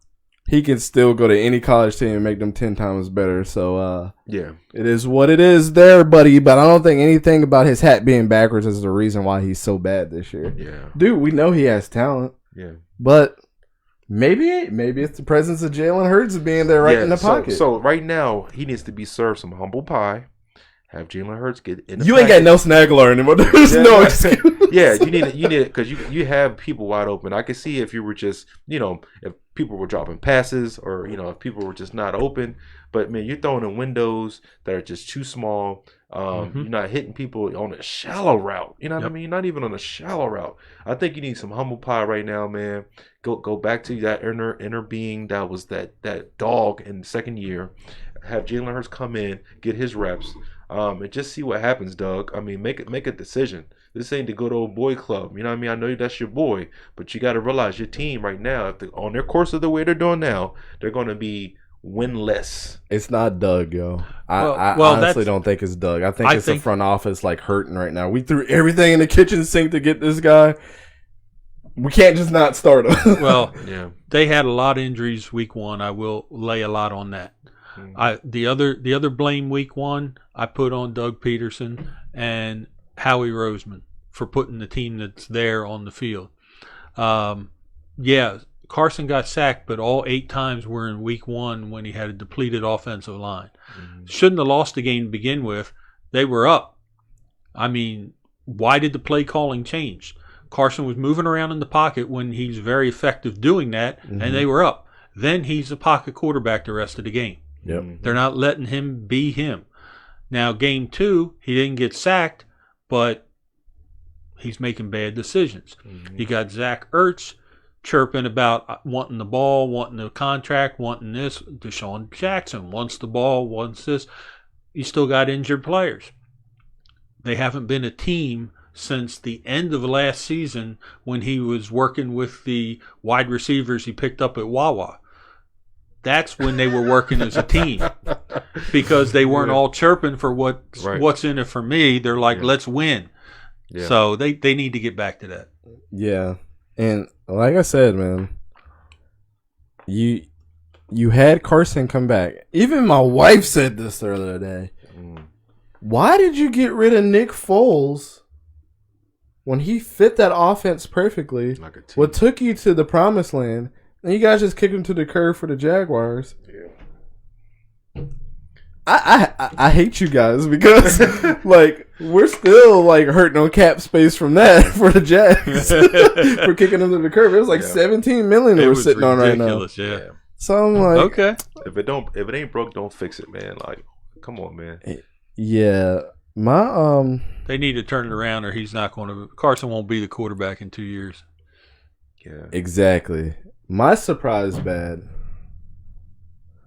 he can still go to any college team and make them 10 times better. So, yeah, it is what it is there, buddy. But I don't think anything about his hat being backwards is the reason why he's so bad this year. Yeah, dude, we know he has talent. Yeah, but maybe it's the presence of Jalen Hurts being there in the pocket. So right now he needs to be served some humble pie. Have Jalen Hurts get in the You package. ain't got Nelson Aguilar anymore. There's no excuse. Yeah, you need it because you have people wide open. I could see if you were just if people were dropping passes or if people were just not open. But man, you're throwing in windows that are just too small. You're not hitting people on a shallow route. You know what I mean? Not even on a shallow route. I think you need some humble pie right now, man. Go back to that inner being that was that dog in the second year. Have Jalen Hurts come in, get his reps. And just see what happens, Doug. I mean, make a decision. This ain't the good old boy club. You know what I mean? I know that's your boy, but you got to realize your team right now, if on their course of the way they're doing now, they're going to be winless. It's not Doug, yo. I honestly don't think it's Doug. I think the front office like hurting right now. We threw everything in the kitchen sink to get this guy. We can't just not start him. Well, they had a lot of injuries week 1. I will lay a lot on that. The other blame week 1 I put on Doug Peterson and Howie Roseman for putting the team that's there on the field. Carson got sacked, but all 8 times were in week 1 when he had a depleted offensive line. Shouldn't have lost the game to begin with. They were up. I mean, why did the play calling change? Carson was moving around in the pocket when he's very effective doing that, and they were up. Then he's a pocket quarterback the rest of the game. Yep. They're not letting him be him. Now, game 2, he didn't get sacked, but he's making bad decisions. You got Zach Ertz chirping about wanting the ball, wanting the contract, wanting this. Deshaun Jackson wants the ball, wants this. You still got injured players. They haven't been a team since the end of last season when he was working with the wide receivers he picked up at Wawa. That's when they were working as a team because they weren't all chirping for what's in it for me. They're like, let's win. Yeah. So they need to get back to that. Yeah. And like I said, man, you had Carson come back. Even my wife said this the other day. Why did you get rid of Nick Foles when he fit that offense perfectly? What took you to the promised land? And you guys just kicked him to the curb for the Jaguars. Yeah. I hate you guys because like we're still like hurting on cap space from that for the Jags for kicking him to the curb. It was like $17 million we're sitting on right now. Yeah. So I'm like, okay. If it ain't broke, don't fix it, man. Like, come on, man. Yeah. They need to turn it around or he's not going to. Carson won't be the quarterback in 2 years. Yeah. Exactly. My surprise bad.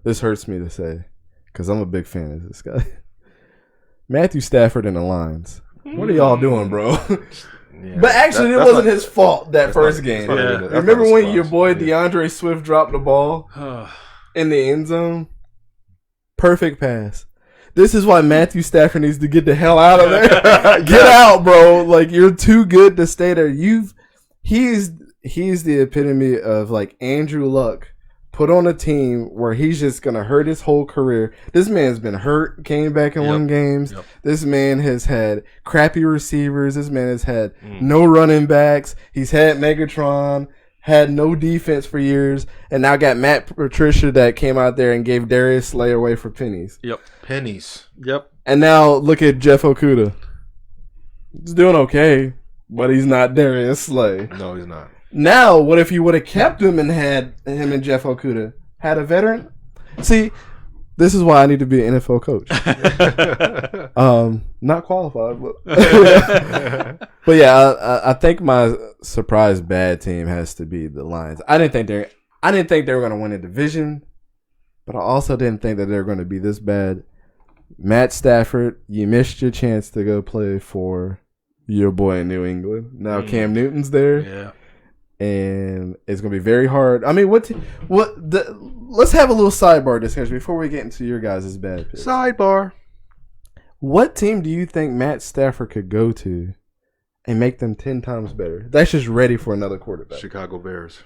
This hurts me to say because I'm a big fan of this guy. Matthew Stafford and the Lions. What are y'all doing, bro? Yeah, but actually, it wasn't his fault that first game. Remember when your boy DeAndre Swift dropped the ball in the end zone? Perfect pass. This is why Matthew Stafford needs to get the hell out of there. Get out, bro. Like, you're too good to stay there. He's the epitome of like Andrew Luck put on a team where he's just going to hurt his whole career. This man's been hurt, came back and won games. Yep. This man has had crappy receivers. This man has had no running backs. He's had Megatron, had no defense for years, and now got Matt Patricia that came out there and gave Darius Slay away for pennies. Yep. Pennies. Yep. And now look at Jeff Okudah. He's doing okay, but he's not Darius Slay. No, he's not. Now, what if you would have kept him and had him and Jeff Okudah? Had a veteran? See, this is why I need to be an NFL coach. Not qualified, but yeah, I think my surprise bad team has to be the Lions. I didn't think they were going to win a division, but I also didn't think that they were going to be this bad. Matt Stafford, you missed your chance to go play for your boy in New England. Now Cam Newton's there. Yeah. And it's going to be very hard. I mean, let's have a little sidebar discussion before we get into your guys' bad picks. Sidebar. What team do you think Matt Stafford could go to and make them 10 times better? That's just ready for another quarterback. Chicago Bears.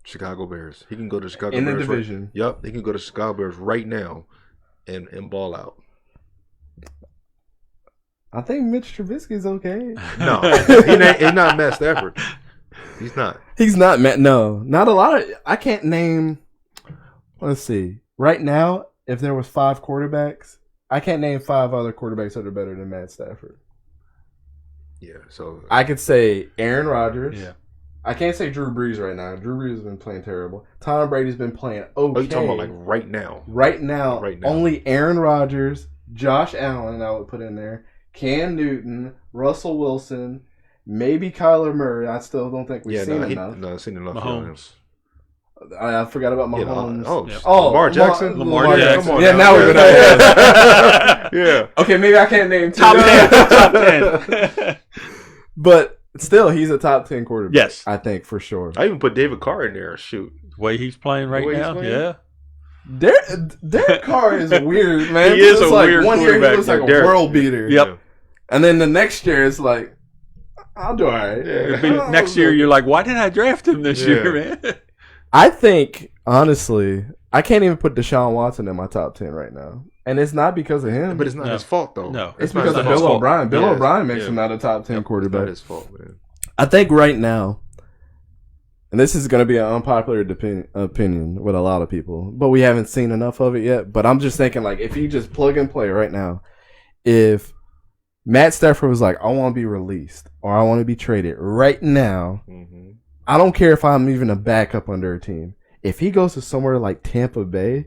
Chicago Bears. He can go to Chicago In the Bears. division. Yep, he can go to Chicago Bears right now and ball out. I think Mitch Trubisky's okay. No, he's not Matt Stafford. He's not. He's not Matt. No, not a lot of. I can't name. Let's see. Right now, if there was 5 quarterbacks, I can't name 5 other quarterbacks that are better than Matt Stafford. Yeah, so I could say Aaron Rodgers. Yeah. I can't say Drew Brees right now. Drew Brees has been playing terrible. Tom Brady's been playing okay. are you talking about like right now? Right now, Right now. only Aaron Rodgers, Josh Allen, I would put in there, Cam Newton, Russell Wilson, maybe Kyler Murray. I still don't think we've seen enough. No, I've seen enough. Mahomes. I forgot about Yeah, Mahomes. Lamar Jackson. Lamar Jackson. Come on Yeah, now we're gonna. Yeah. Okay, maybe I can't name 2. Top 10. But still, he's a top 10 quarterback. Yes. I think for sure. I even put David Carr in there. Shoot. The way he's playing right The way he's now, playing? yeah. Derek Carr is weird, man. He is It's a like weird one year he quarterback. looks like a Derek. world beater. Yep. And then the next year it's like, I'll do all right. Yeah. Next year, you're like, why did I draft him this year, man? I think, honestly, I can't even put Deshaun Watson in my top 10 right now. And it's not because of him. But it's not No. his fault though. No. it's not because of his Bill fault. O'Brien. Bill Yes. O'Brien makes Yeah. him not a top 10 It's not quarterback. his fault, man. I think right now, and this is going to be an unpopular opinion with a lot of people, but we haven't seen enough of it yet. But I'm just thinking, like, if you just plug and play right now, if Matt Stafford was like, I want to be released or I want to be traded right now, Mm-hmm. I don't care if I'm even a backup under a team. If he goes to somewhere like Tampa Bay,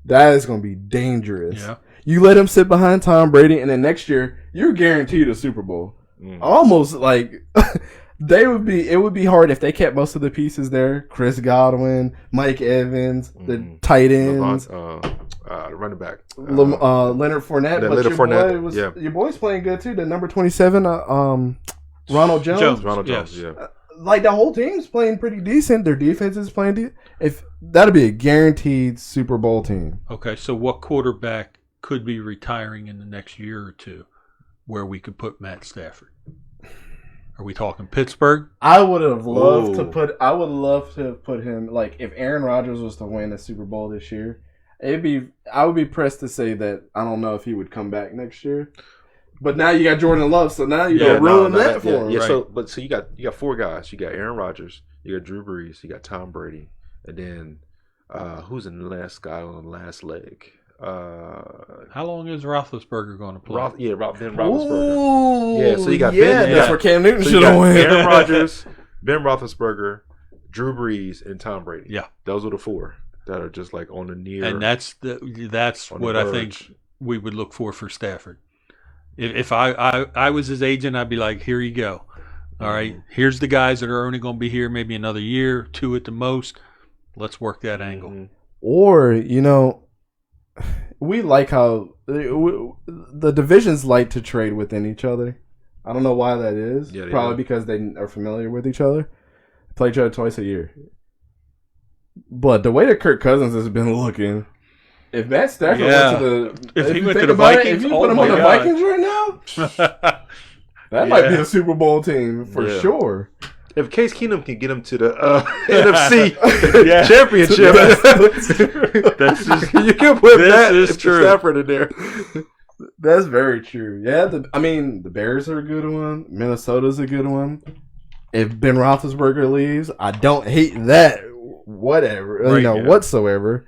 that is going to be dangerous. Yeah. You let him sit behind Tom Brady, and then next year, you're guaranteed a Super Bowl. Almost like it would be hard if they kept most of the pieces there. Chris Godwin, Mike Evans, the tight ends, Running back. Leonard Fournette. Yeah, But Leonard Fournette, your boy's playing good too. The number 27, Ronald Jones. Ronald Jones, Yes. yeah. Like the whole team's playing pretty decent. Their defense is playing If that'd be a guaranteed Super Bowl team. Okay, so what quarterback could be retiring in the next year or two where we could put Matt Stafford? Are we talking Pittsburgh? I would have loved to Ooh. put. I would love to put him like if Aaron Rodgers was to win the Super Bowl this year. I would be pressed to say that I don't know if he would come back next year. But now you got Jordan Love, so now you don't ruin that for him. Yeah, Right. so you got 4 guys. You got Aaron Rodgers, you got Drew Brees, you got Tom Brady, and then who's in the last guy on the last leg? How long is Roethlisberger going to play? Ben Roethlisberger. Ooh, Yeah, so you got Ben. Ben- That's yeah. where Cam Newton So should you have got won. Aaron Rodgers, Ben Roethlisberger, Drew Brees, and Tom Brady. Yeah. Those are the 4 that are just like on the near. And that's on the what I verge. think we would look for Stafford. If I was his agent, I'd be like, here you go. All right, here's the guys that are only going to be here maybe another year, 2 at the most. Let's work that angle. Mhm. Or we like how the divisions like to trade within each other. I don't know why that is. Yeah, they Probably do. because they are familiar with each other. Play each other twice a year. But the way that Kirk Cousins has been looking, if Matt Stafford went to the, If he you went think to the about it, Vikings, if you oh put him my on the God. Vikings right now, that might be Yeah. a Super Bowl team for Yeah. sure. if Case Keenum can get him to the NFC Yeah. championship, That's just, you can put This Matt is true. Stafford in there. That's very true. Yeah, the Bears are a good one. Minnesota's a good one. If Ben Roethlisberger leaves, I don't hate that. Whatever, Right, yeah. whatsoever.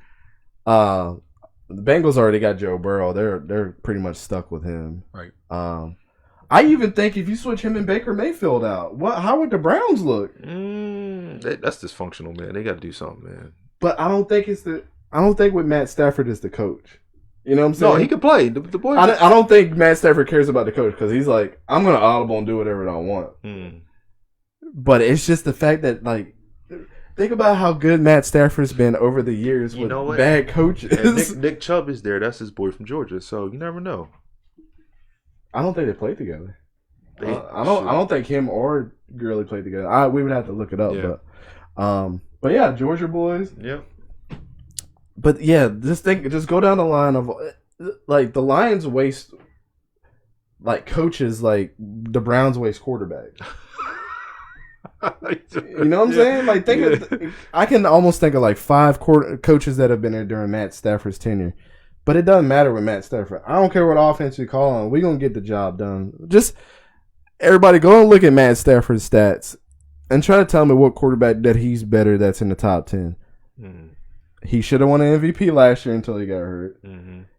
The Bengals already got Joe Burrow. They're pretty much stuck with him. Right. I even think if you switch him and Baker Mayfield out, how would the Browns look? That's dysfunctional, man. They got to do something, man. But I don't think with Matt Stafford is the coach. You know what I'm saying? No, he can play. The boy. I don't think Matt Stafford cares about the coach because he's like, I'm going to audible and do whatever I want. But it's just the fact that, like, think about how good Matt Stafford's been over the years with bad coaches. And Nick Chubb is there. That's his boy from Georgia. So you never know. I don't think they played together. I don't think him or Gurley played together. We would have to look it up. Yeah. But yeah, Georgia boys. Yeah. But yeah, just go down the line of like the Lions waste like coaches like the Browns waste quarterbacks. You know what I'm saying? Like I can almost think of like 5 coaches that have been there during Matt Stafford's tenure. But it doesn't matter with Matt Stafford. I don't care what offense you call on. We're going to get the job done. Just everybody go and look at Matt Stafford's stats and try to tell me what quarterback that he's better that's in the top 10. He should have won an MVP last year until he got hurt.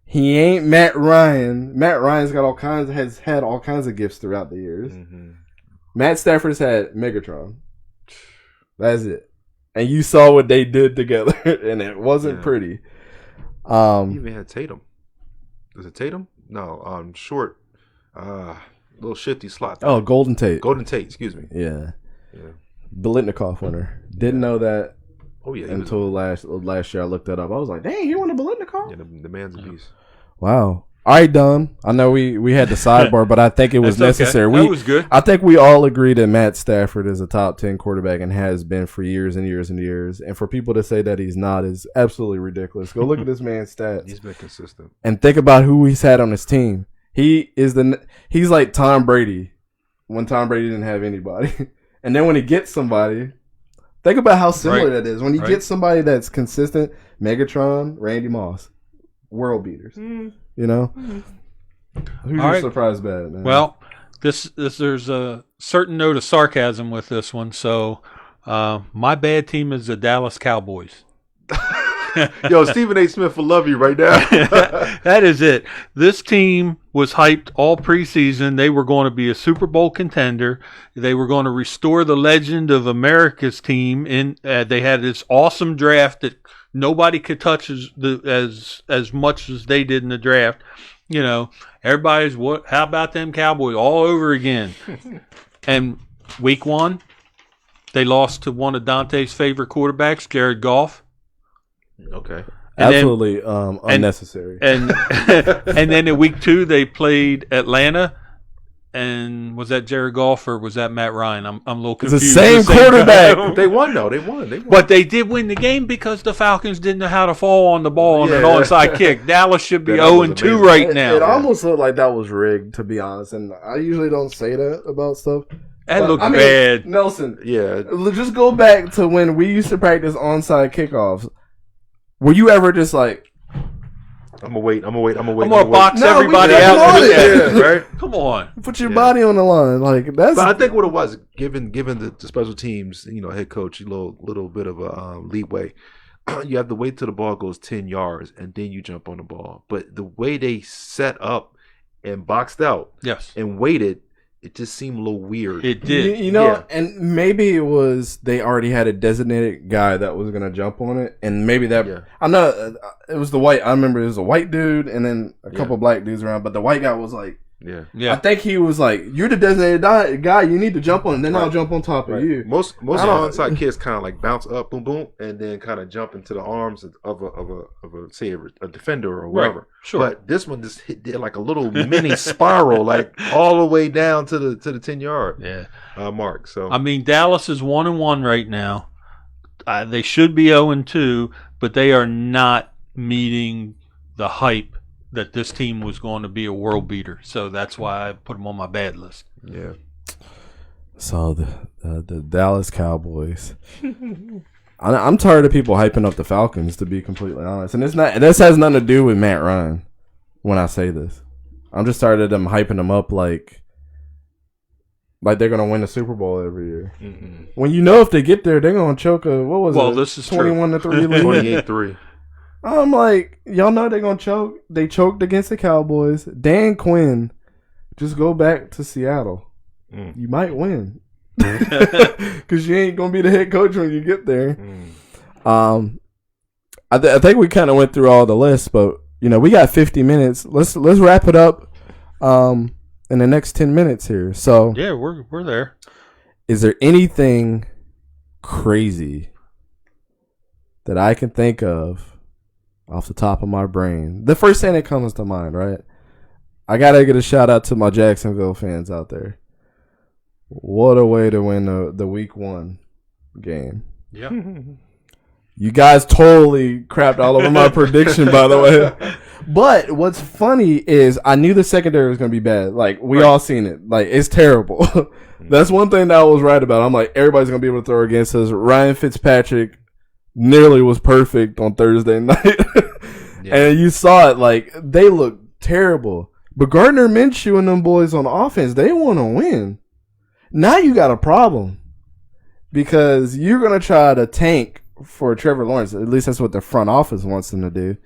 He ain't Matt Ryan. Matt Ryan's got has had all kinds of gifts throughout the years. Matt Stafford's had Megatron. That's it. And you saw what they did together, and it wasn't pretty. He even had Tatum. Was it Tatum? No, short, little shifty slot. Oh, Golden Tate. Golden Tate, excuse me. Yeah. Biletnikoff winner. Didn't know that. Oh yeah. Until last year, I looked that up. I was like, "Dang, he won a Biletnikoff." Yeah, the man's a beast. Wow. All right, Don. I know we had the sidebar, but I think it was necessary. Okay. That was good. I think we all agree that Matt Stafford is a top 10 quarterback and has been for years and years and years. And for people to say that he's not is absolutely ridiculous. Go look at this man's stats. He's been consistent. And think about who he's had on his team. He's like Tom Brady when Tom Brady didn't have anybody. And then when he gets somebody, think about how similar that is. When you get somebody that's consistent, Megatron, Randy Moss, world beaters. You know? Who's your surprise bet, man? Well, there's a certain note of sarcasm with this one. So my bad team is the Dallas Cowboys. Yo, Stephen A. Smith will love you right now. That is it. This team was hyped all preseason. They were going to be a Super Bowl contender. They were going to restore the legend of America's team. They had this awesome draft that nobody could touch as much as they did in the draft. You know, everybody's how about them Cowboys all over again? And week 1, they lost to one of Dante's favorite quarterbacks, Jared Goff. Okay. Absolutely unnecessary. And then in week 2 they played Atlanta. And was that Jared Goff or was that Matt Ryan? I'm a little confused. It's the same quarterback. They won though. They won. But they did win the game because the Falcons didn't know how to fall on the ball on an onside kick. Dallas should be 0-2 right now. It almost looked like that was rigged, to be honest. And I usually don't say that about stuff. That looked bad. Nelson, yeah. Just go back to when we used to practice onside kickoffs. Were you ever just like, I'm gonna wait. I'm gonna box everybody out. Yeah, right? Come on, put your body on the line, like that's. But I think what it was, given the special teams, head coach, a little bit of a leeway. You have to wait till the ball goes 10 yards and then you jump on the ball. But the way they set up and boxed out, and waited, it just seemed a little weird. It did. And maybe it was they already had a designated guy that was going to jump on it. And maybe that... I know it was the white... I remember it was a white dude and then a couple black dudes around. But the white guy was like... Yeah. I think he was like, you're the designated guy. You need to jump on, and then I'll jump on top of you. Most onside kids kind of like bounce up, boom, boom, and then kind of jump into the arms of a defender or whoever. Right. Sure. But this one just did like a little mini spiral, like all the way down to the 10-yard mark. So I mean, Dallas is 1-1 right now. They should be 0-2, but they are not meeting the hype that this team was going to be a world beater. So that's why I put them on my bad list. Yeah. So the Dallas Cowboys. I'm tired of people hyping up the Falcons, to be completely honest, and it's not. This has nothing to do with Matt Ryan. When I say this, I'm just tired of them hyping them up like they're gonna win the Super Bowl every year. Mm-mm. When you know if they get there, they're gonna choke a this is 21-3 lead. 28-3. I'm like, y'all know they're gonna choke. They choked against the Cowboys. Dan Quinn, just go back to Seattle. You might win. Because you ain't gonna be the head coach when you get there. I think we kind of went through all the lists, but we got 50 minutes. Let's wrap it up in the next 10 minutes here. So yeah, we're there. Is there anything crazy that I can think of off the top of my brain? The first thing that comes to mind, right? I gotta get a shout out to my Jacksonville fans out there. What a way to win the week 1 game. Yeah. You guys totally crapped all over my prediction, by the way. But what's funny is I knew the secondary was going to be bad. Like, we all seen it. Like, it's terrible. That's one thing that I was right about. I'm like, everybody's going to be able to throw against us. Ryan Fitzpatrick nearly was perfect on Thursday night. And you saw it. Like, they looked terrible. But Gardner Minshew and them boys on offense, they want to win. Now you got a problem. Because you're going to try to tank for Trevor Lawrence. At least that's what the front office wants them to do.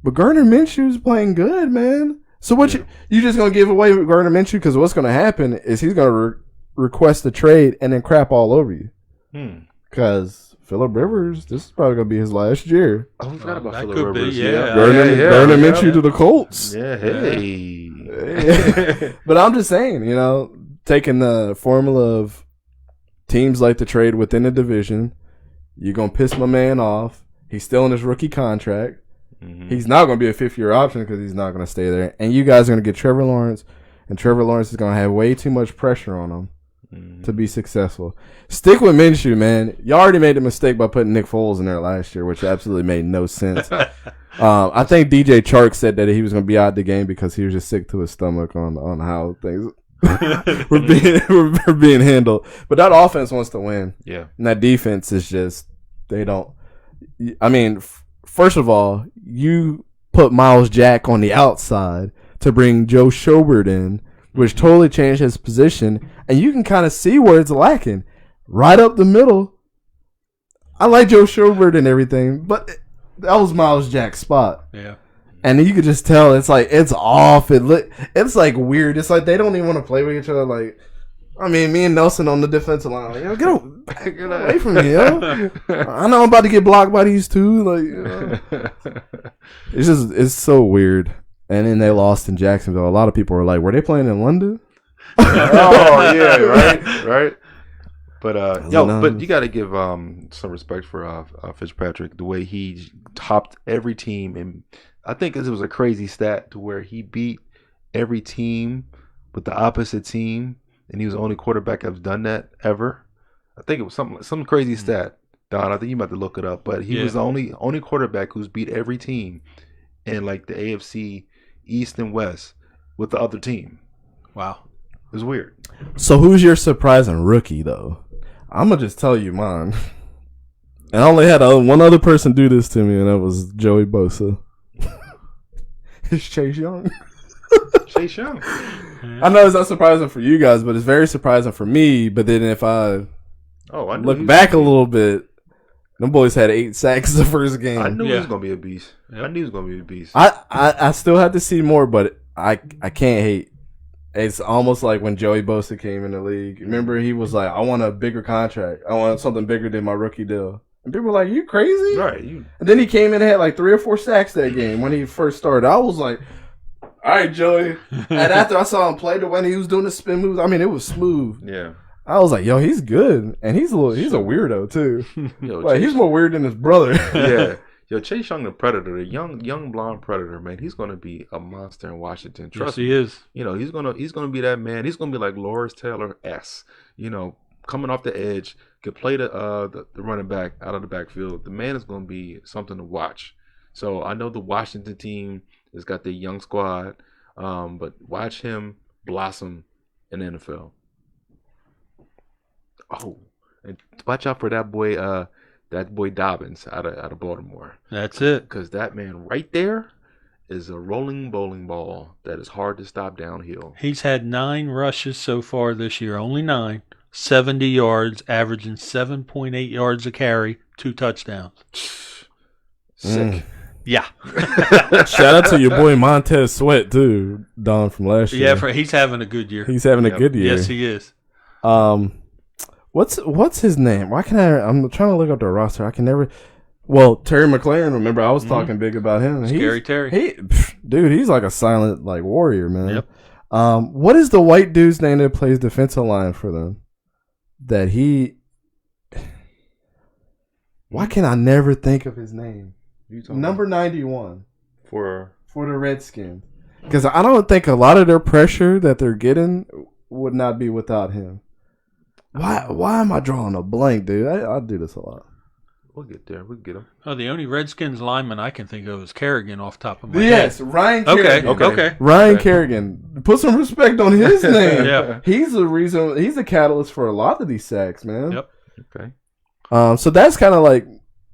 But Gardner Minshew's playing good, man. So what you just going to give away Gardner Minshew? Because what's going to happen is he's going to request a trade and then crap all over you. Because Phillip Rivers, this is probably going to be his last year. Oh, I forgot about that Phillip could be, Rivers. yeah. Gardner Minshew to the Colts. Yeah, hey. But I'm just saying, taking the formula of teams like to trade within the division. You're going to piss my man off. He's still in his rookie contract. He's not going to be a 5th-year option because he's not going to stay there. And you guys are going to get Trevor Lawrence, and Trevor Lawrence is going to have way too much pressure on him to be successful. Stick with Minshew, man. You already made a mistake by putting Nick Foles in there last year, which absolutely made no sense. I think DJ Chark said that he was going to be out of the game because he was just sick to his stomach on how things we're being handled. But that offense wants to win. Yeah. And that defense is just, they don't. I mean, first of all, you put Miles Jack on the outside to bring Joe Schobert in, which totally changed his position. And you can kind of see where it's lacking. Right up the middle. I like Joe Schobert and everything, but that was Miles Jack's spot. Yeah. And you could just tell it's like it's off. It's like weird. It's like they don't even want to play with each other. Like, I mean, me and Nelson on the defensive line, like, get away from me, yo. I know I'm about to get blocked by these two. Like, it's so weird. And then they lost in Jacksonville. A lot of people were like, "Were they playing in London?" Oh yeah, right. But but you got to give some respect for Fitzpatrick, the way he topped every team, and I think it was a crazy stat to where he beat every team with the opposite team, and he was the only quarterback that's done that ever. I think it was some crazy stat, Don. I think you might have to look it up, but he was the only quarterback who's beat every team in like the AFC East and West with the other team. Wow, it was weird. So who's your surprising rookie though? I'm gonna just tell you mine. And I only had one other person do this to me, and that was Joey Bosa. It's Chase Young. Chase Young. I know it's not surprising for you guys, but it's very surprising for me. But then if I look back a little bit, them boys had 8 sacks the first game. I knew he was gonna be a beast. Yep. I knew he was gonna be a beast. I still have to see more, but I can't hate. It's almost like when Joey Bosa came in the league. Remember, he was like, I want a bigger contract. I want something bigger than my rookie deal. And people were like, you crazy? Right. And then he came in and had like 3 or 4 sacks that game when he first started. I was like, all right, Joey. And after I saw him play the way he was doing the spin moves, I mean, it was smooth. Yeah. I was like, yo, he's good. And he's a weirdo, too. Yo, like, he's more weird than his brother. Yeah. Yo, Chase Young, the Predator, the young blonde Predator, man, he's gonna be a monster in Washington. Trust me, he is. You know, he's gonna be that man. He's gonna be like Lawrence Taylor S. You know, coming off the edge, could play the running back out of the backfield. The man is gonna be something to watch. So I know the Washington team has got their young squad, but watch him blossom in the NFL. Oh, and watch out for that boy Dobbins out of Baltimore. That's it. Because that man right there is a rolling bowling ball that is hard to stop downhill. He's had 9 rushes so far this year, only 9, 70 yards, averaging 7.8 yards a carry, 2 touchdowns. Sick. Yeah. Shout out to your boy Montez Sweat too, Don from last year. Yeah, he's having a good year. He's having a good year. Yes, he is. What's his name? Why can I'm trying to look up the roster. I can never. Well, Terry McLaurin. Remember, I was talking big about him. Scary Terry. He's like a silent warrior, man. Yep. What is the white dude's name that plays defensive line for them? Why can I never think of his name? Number 91 for the Redskins. Because I don't think a lot of their pressure that they're getting would not be without him. Why am I drawing a blank, dude? I do this a lot. We'll get there. We'll get him. Oh, the only Redskins lineman I can think of is Kerrigan off the top of my Yes, head. Ryan Kerrigan. Okay. Ryan Kerrigan. Put some respect on his name. Yeah. He's the catalyst for a lot of these sacks, man. Yep. Okay. So that's kind of like,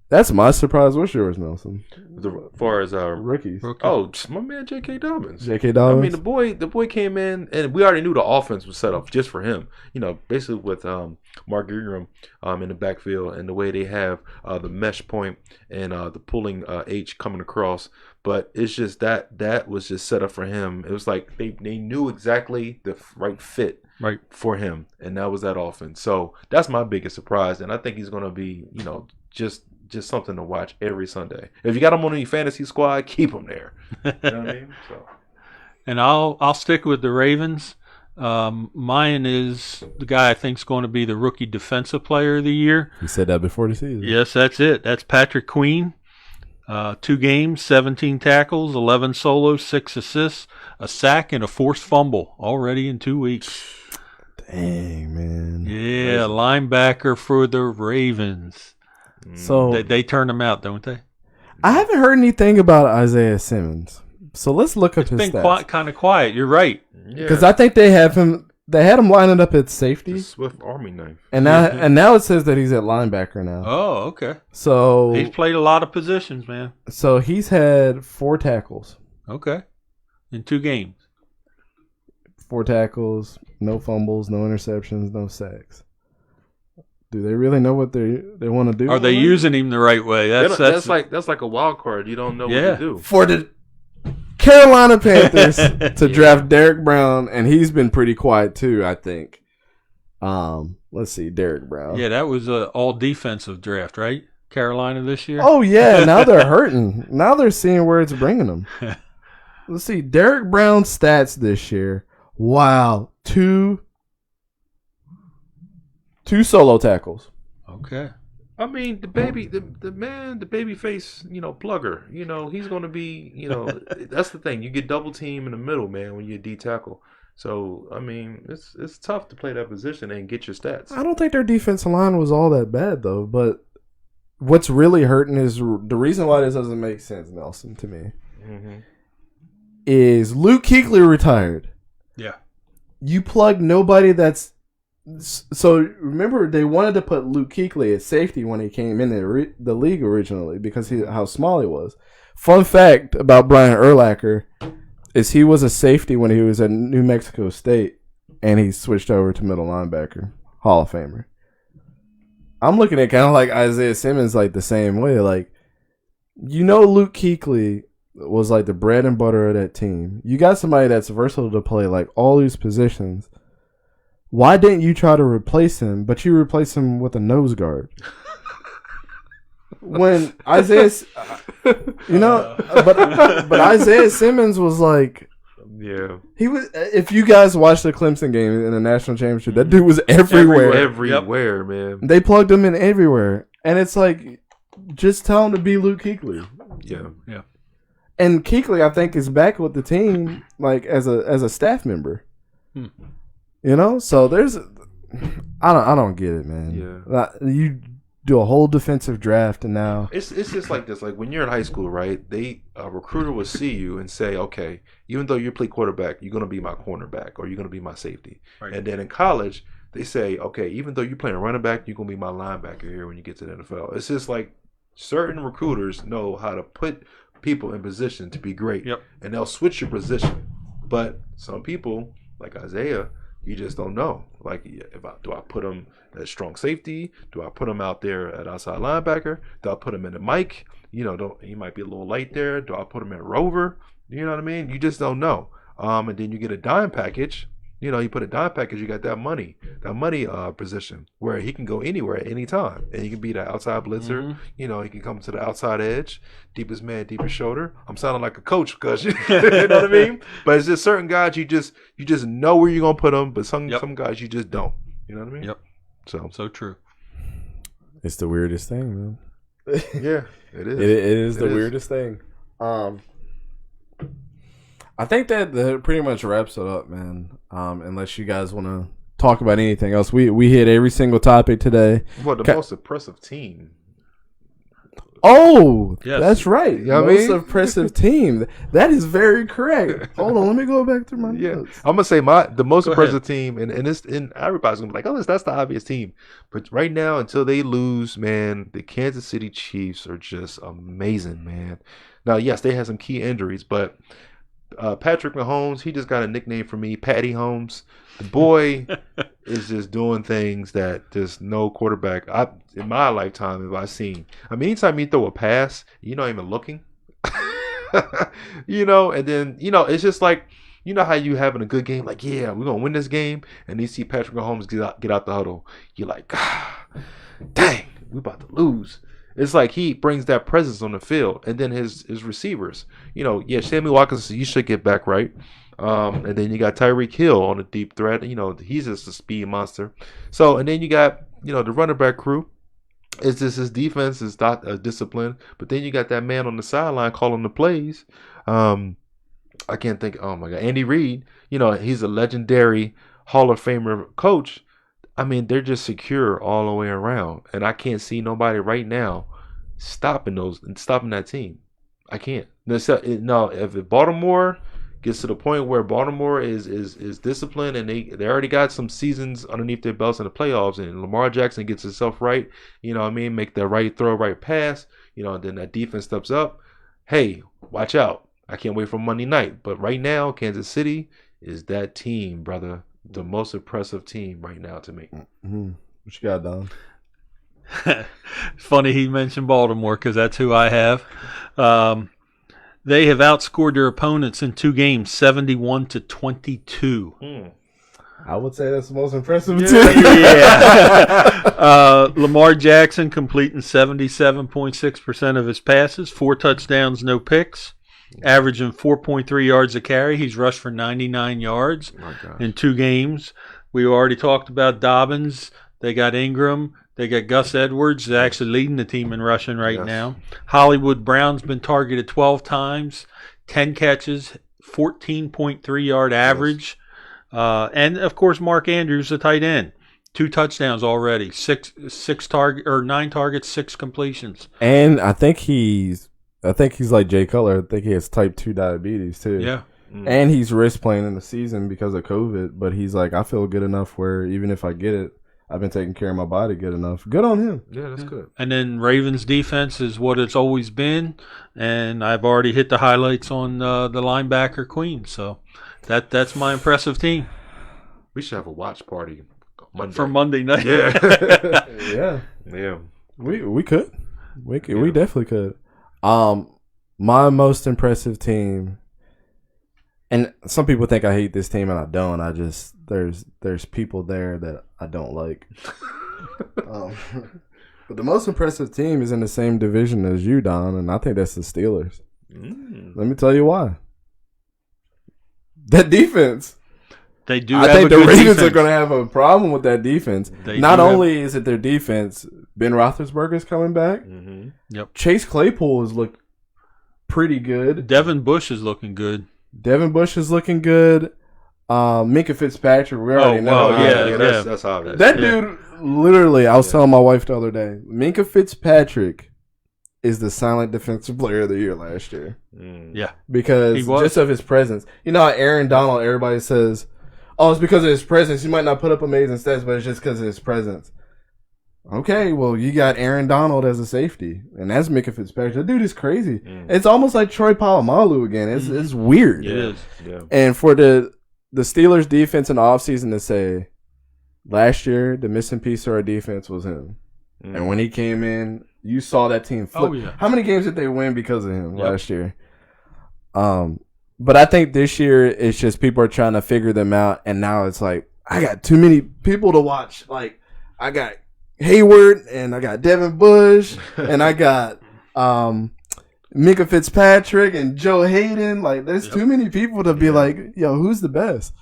that's my surprise. What's yours, Nelson? As far as Rookies. Oh, my man, J.K. Dobbins. J.K. Dobbins. I mean, the boy came in, and we already knew the offense was set up just for him. You know, basically with Mark Ingram in the backfield, and the way they have the mesh point and the pulling H coming across. But it's just that was just set up for him. It was like they knew exactly the right fit for him, and that was that offense. So that's my biggest surprise, and I think he's going to be, just something to watch every Sunday. If you got him on your fantasy squad, keep him there. You know what I mean? So. And I'll stick with the Ravens. Mine is the guy I think is going to be the rookie defensive player of the year. You said that before the season. Yes, that's it. That's Patrick Queen. 2 games, 17 tackles, 11 solos, 6 assists, a sack, and a forced fumble already in 2 weeks. Dang, man. Yeah, linebacker for the Ravens. So They turn him out, don't they? I haven't heard anything about Isaiah Simmons. So let's look up his It's been stats. kind of quiet. You're right. Because I think they had him lining up at safety. The Swift Army knife. And now it says that he's at linebacker now. Oh, okay. So He's played a lot of positions, man. So he's had 4 tackles. Okay. In 2 games. 4 tackles, no fumbles, no interceptions, no sacks. Do they really know what they want to do? Are they using him the right way? That's like a wild card. You don't know what to do. For the Carolina Panthers to draft Derek Brown, and he's been pretty quiet too, I think. Let's see, Derek Brown. Yeah, that was an all defensive draft, right? Carolina this year. Oh yeah, now they're hurting. Now they're seeing where it's bringing them. Let's see, Derek Brown's stats this year. Wow, two solo tackles. Okay. I mean, the baby face, plugger. He's going to be, that's the thing. You get double team in the middle, man, when you D tackle. So, I mean, it's tough to play that position and get your stats. I don't think their defensive line was all that bad, though. But what's really hurting is the reason why this doesn't make sense, Nelson, to me, is Luke Kuechly retired. Yeah. You plug nobody that's... So, remember, they wanted to put Luke Kuechly at safety when he came in the league originally because how small he was. Fun fact about Brian Urlacher is he was a safety when he was at New Mexico State, and he switched over to middle linebacker. Hall of Famer. I'm looking at kind of like Isaiah Simmons like the same way. Like, Luke Kuechly was like the bread and butter of that team. You got somebody that's versatile to play like all these positions. Why didn't you try to replace him, but you replaced him with a nose guard? When Isaiah, but Isaiah Simmons was like, yeah, he was. If you guys watched the Clemson game in the national championship, that dude was everywhere. Everywhere, man. They plugged him in everywhere, and it's like, just tell him to be Luke Kuechly. Yeah. And Kuechly, I think, is back with the team, like as a staff member. So there's, I don't get it, man. Yeah, you do a whole defensive draft, and now it's just like this. Like when you're in high school, right? A recruiter will see you and say, okay, even though you play quarterback, you're gonna be my cornerback or you're gonna be my safety. Right. And then in college, they say, okay, even though you're playing running back, you're gonna be my linebacker here when you get to the NFL. It's just like certain recruiters know how to put people in position to be great, and they'll switch your position. But some people, like Isaiah, you just don't know. Like, do I put him at strong safety? Do I put him out there at outside linebacker? Do I put him in the Mike? You know, he might be a little light there. Do I put him at Rover? You know what I mean? You just don't know. And then you get a dime package. You know, you put a dime package, you got that money position where he can go anywhere at any time. And he can be the outside blitzer. Mm-hmm. You know, he can come to the outside edge, deepest man, deepest shoulder. I'm sounding like a coach because, you know what I mean? But it's just certain guys you just know where you're going to put them, but some guys you just don't. You know what I mean? Yep. So true. It's the weirdest thing, man. Yeah, it is. It is the weirdest thing. I think that pretty much wraps it up, man. Unless you guys want to talk about anything else, we hit every single topic today. Well, the most impressive team. Oh, yes. That's right. You know most impressive team. That is very correct. Hold on, let me go back to my notes. I'm gonna say the most impressive team, and everybody's gonna be like, oh, that's the obvious team. But right now, until they lose, man, the Kansas City Chiefs are just amazing, man. Now, yes, they had some key injuries, but Patrick Mahomes, he just got a nickname for me, Patty Holmes. The boy is just doing things that just no quarterback in my lifetime have I seen. I mean, anytime you throw a pass, you're not even looking. You know, and then, you know, it's just like, you know how you having a good game, like, yeah, we're going to win this game, and you see Patrick Mahomes get out the huddle. You're like, dang, we about to lose. It's like he brings that presence on the field, and then his receivers. You know, Sammy Watkins, you should get back right. And then you got Tyreek Hill on the deep threat. You know, he's just a speed monster. So, and then you got, you know, the running back crew. It's just his defense is not disciplined. But then you got that man on the sideline calling the plays. I can't think. Oh my God, Andy Reid. You know, he's a legendary Hall of Famer coach. I mean, they're just secure all the way around, and I can't see nobody right now stopping that team. I can't. No, if Baltimore gets to the point where Baltimore is disciplined and they already got some seasons underneath their belts in the playoffs, and Lamar Jackson gets himself right, you know what I mean, make the right throw, right pass, you know, and then that defense steps up. Hey, watch out. I can't wait for Monday night. But right now, Kansas City is that team, brother. The most impressive team right now to me. Mm-hmm. What you got, Don? Funny he mentioned Baltimore because that's who I have. They have outscored their opponents in 2 games, 71-22. I would say that's the most impressive team. Yeah. Lamar Jackson completing 77.6% of his passes, 4 touchdowns, no picks. Averaging 4.3 yards a carry. He's rushed for 99 yards in 2 games. We already talked about Dobbins. They got Ingram. They got Gus Edwards. They're actually leading the team in rushing right now. Hollywood Brown's been targeted 12 times, 10 catches, 14.3 yard average. And, of course, Mark Andrews, the tight end. 2 touchdowns already. 9 targets, 6 completions. And I think he's like Jay Cutler. I think he has type 2 diabetes, too. Yeah. And he's risk playing in the season because of COVID. But he's like, I feel good enough where even if I get it, I've been taking care of my body good enough. Good on him. Yeah, that's good. And then Ravens defense is what it's always been. And I've already hit the highlights on the linebacker queen. So that's my impressive team. We should have a watch party for Monday night. Yeah. Yeah. We could. We definitely could. My most impressive team, and some people think I hate this team, and I don't. I just there's people there that I don't like. But the most impressive team is in the same division as you, Don, and I think that's the Steelers. Let me tell you why. That defense. They do. I think the Ravens are going to have a problem with that defense. Not only is it their defense, Ben Roethlisberger's coming back. Mm-hmm. Yep. Chase Claypool has looked pretty good. Devin Bush is looking good. Minkah Fitzpatrick, we already know. That's obvious. That dude, literally, I was telling my wife the other day, Minkah Fitzpatrick is the silent defensive player of the year last year. Yeah. Because just of his presence. You know how Aaron Donald, everybody says, oh, it's because of his presence. He might not put up amazing stats, but it's just because of his presence. Okay, well, you got Aaron Donald as a safety, and that's Micah Fitzpatrick. That dude is crazy. It's almost like Troy Polamalu again. It's weird. It is. Yeah. And for the Steelers' defense in the offseason to say, last year, the missing piece of our defense was him. And when he came in, you saw that team flip. Oh, yeah. How many games did they win because of him last year? But I think this year it's just people are trying to figure them out, and now it's like I got too many people to watch. Like I got Hayward, and I got Devin Bush, and I got Micah Fitzpatrick and Joe Hayden. Like there's too many people to be like, yo, who's the best?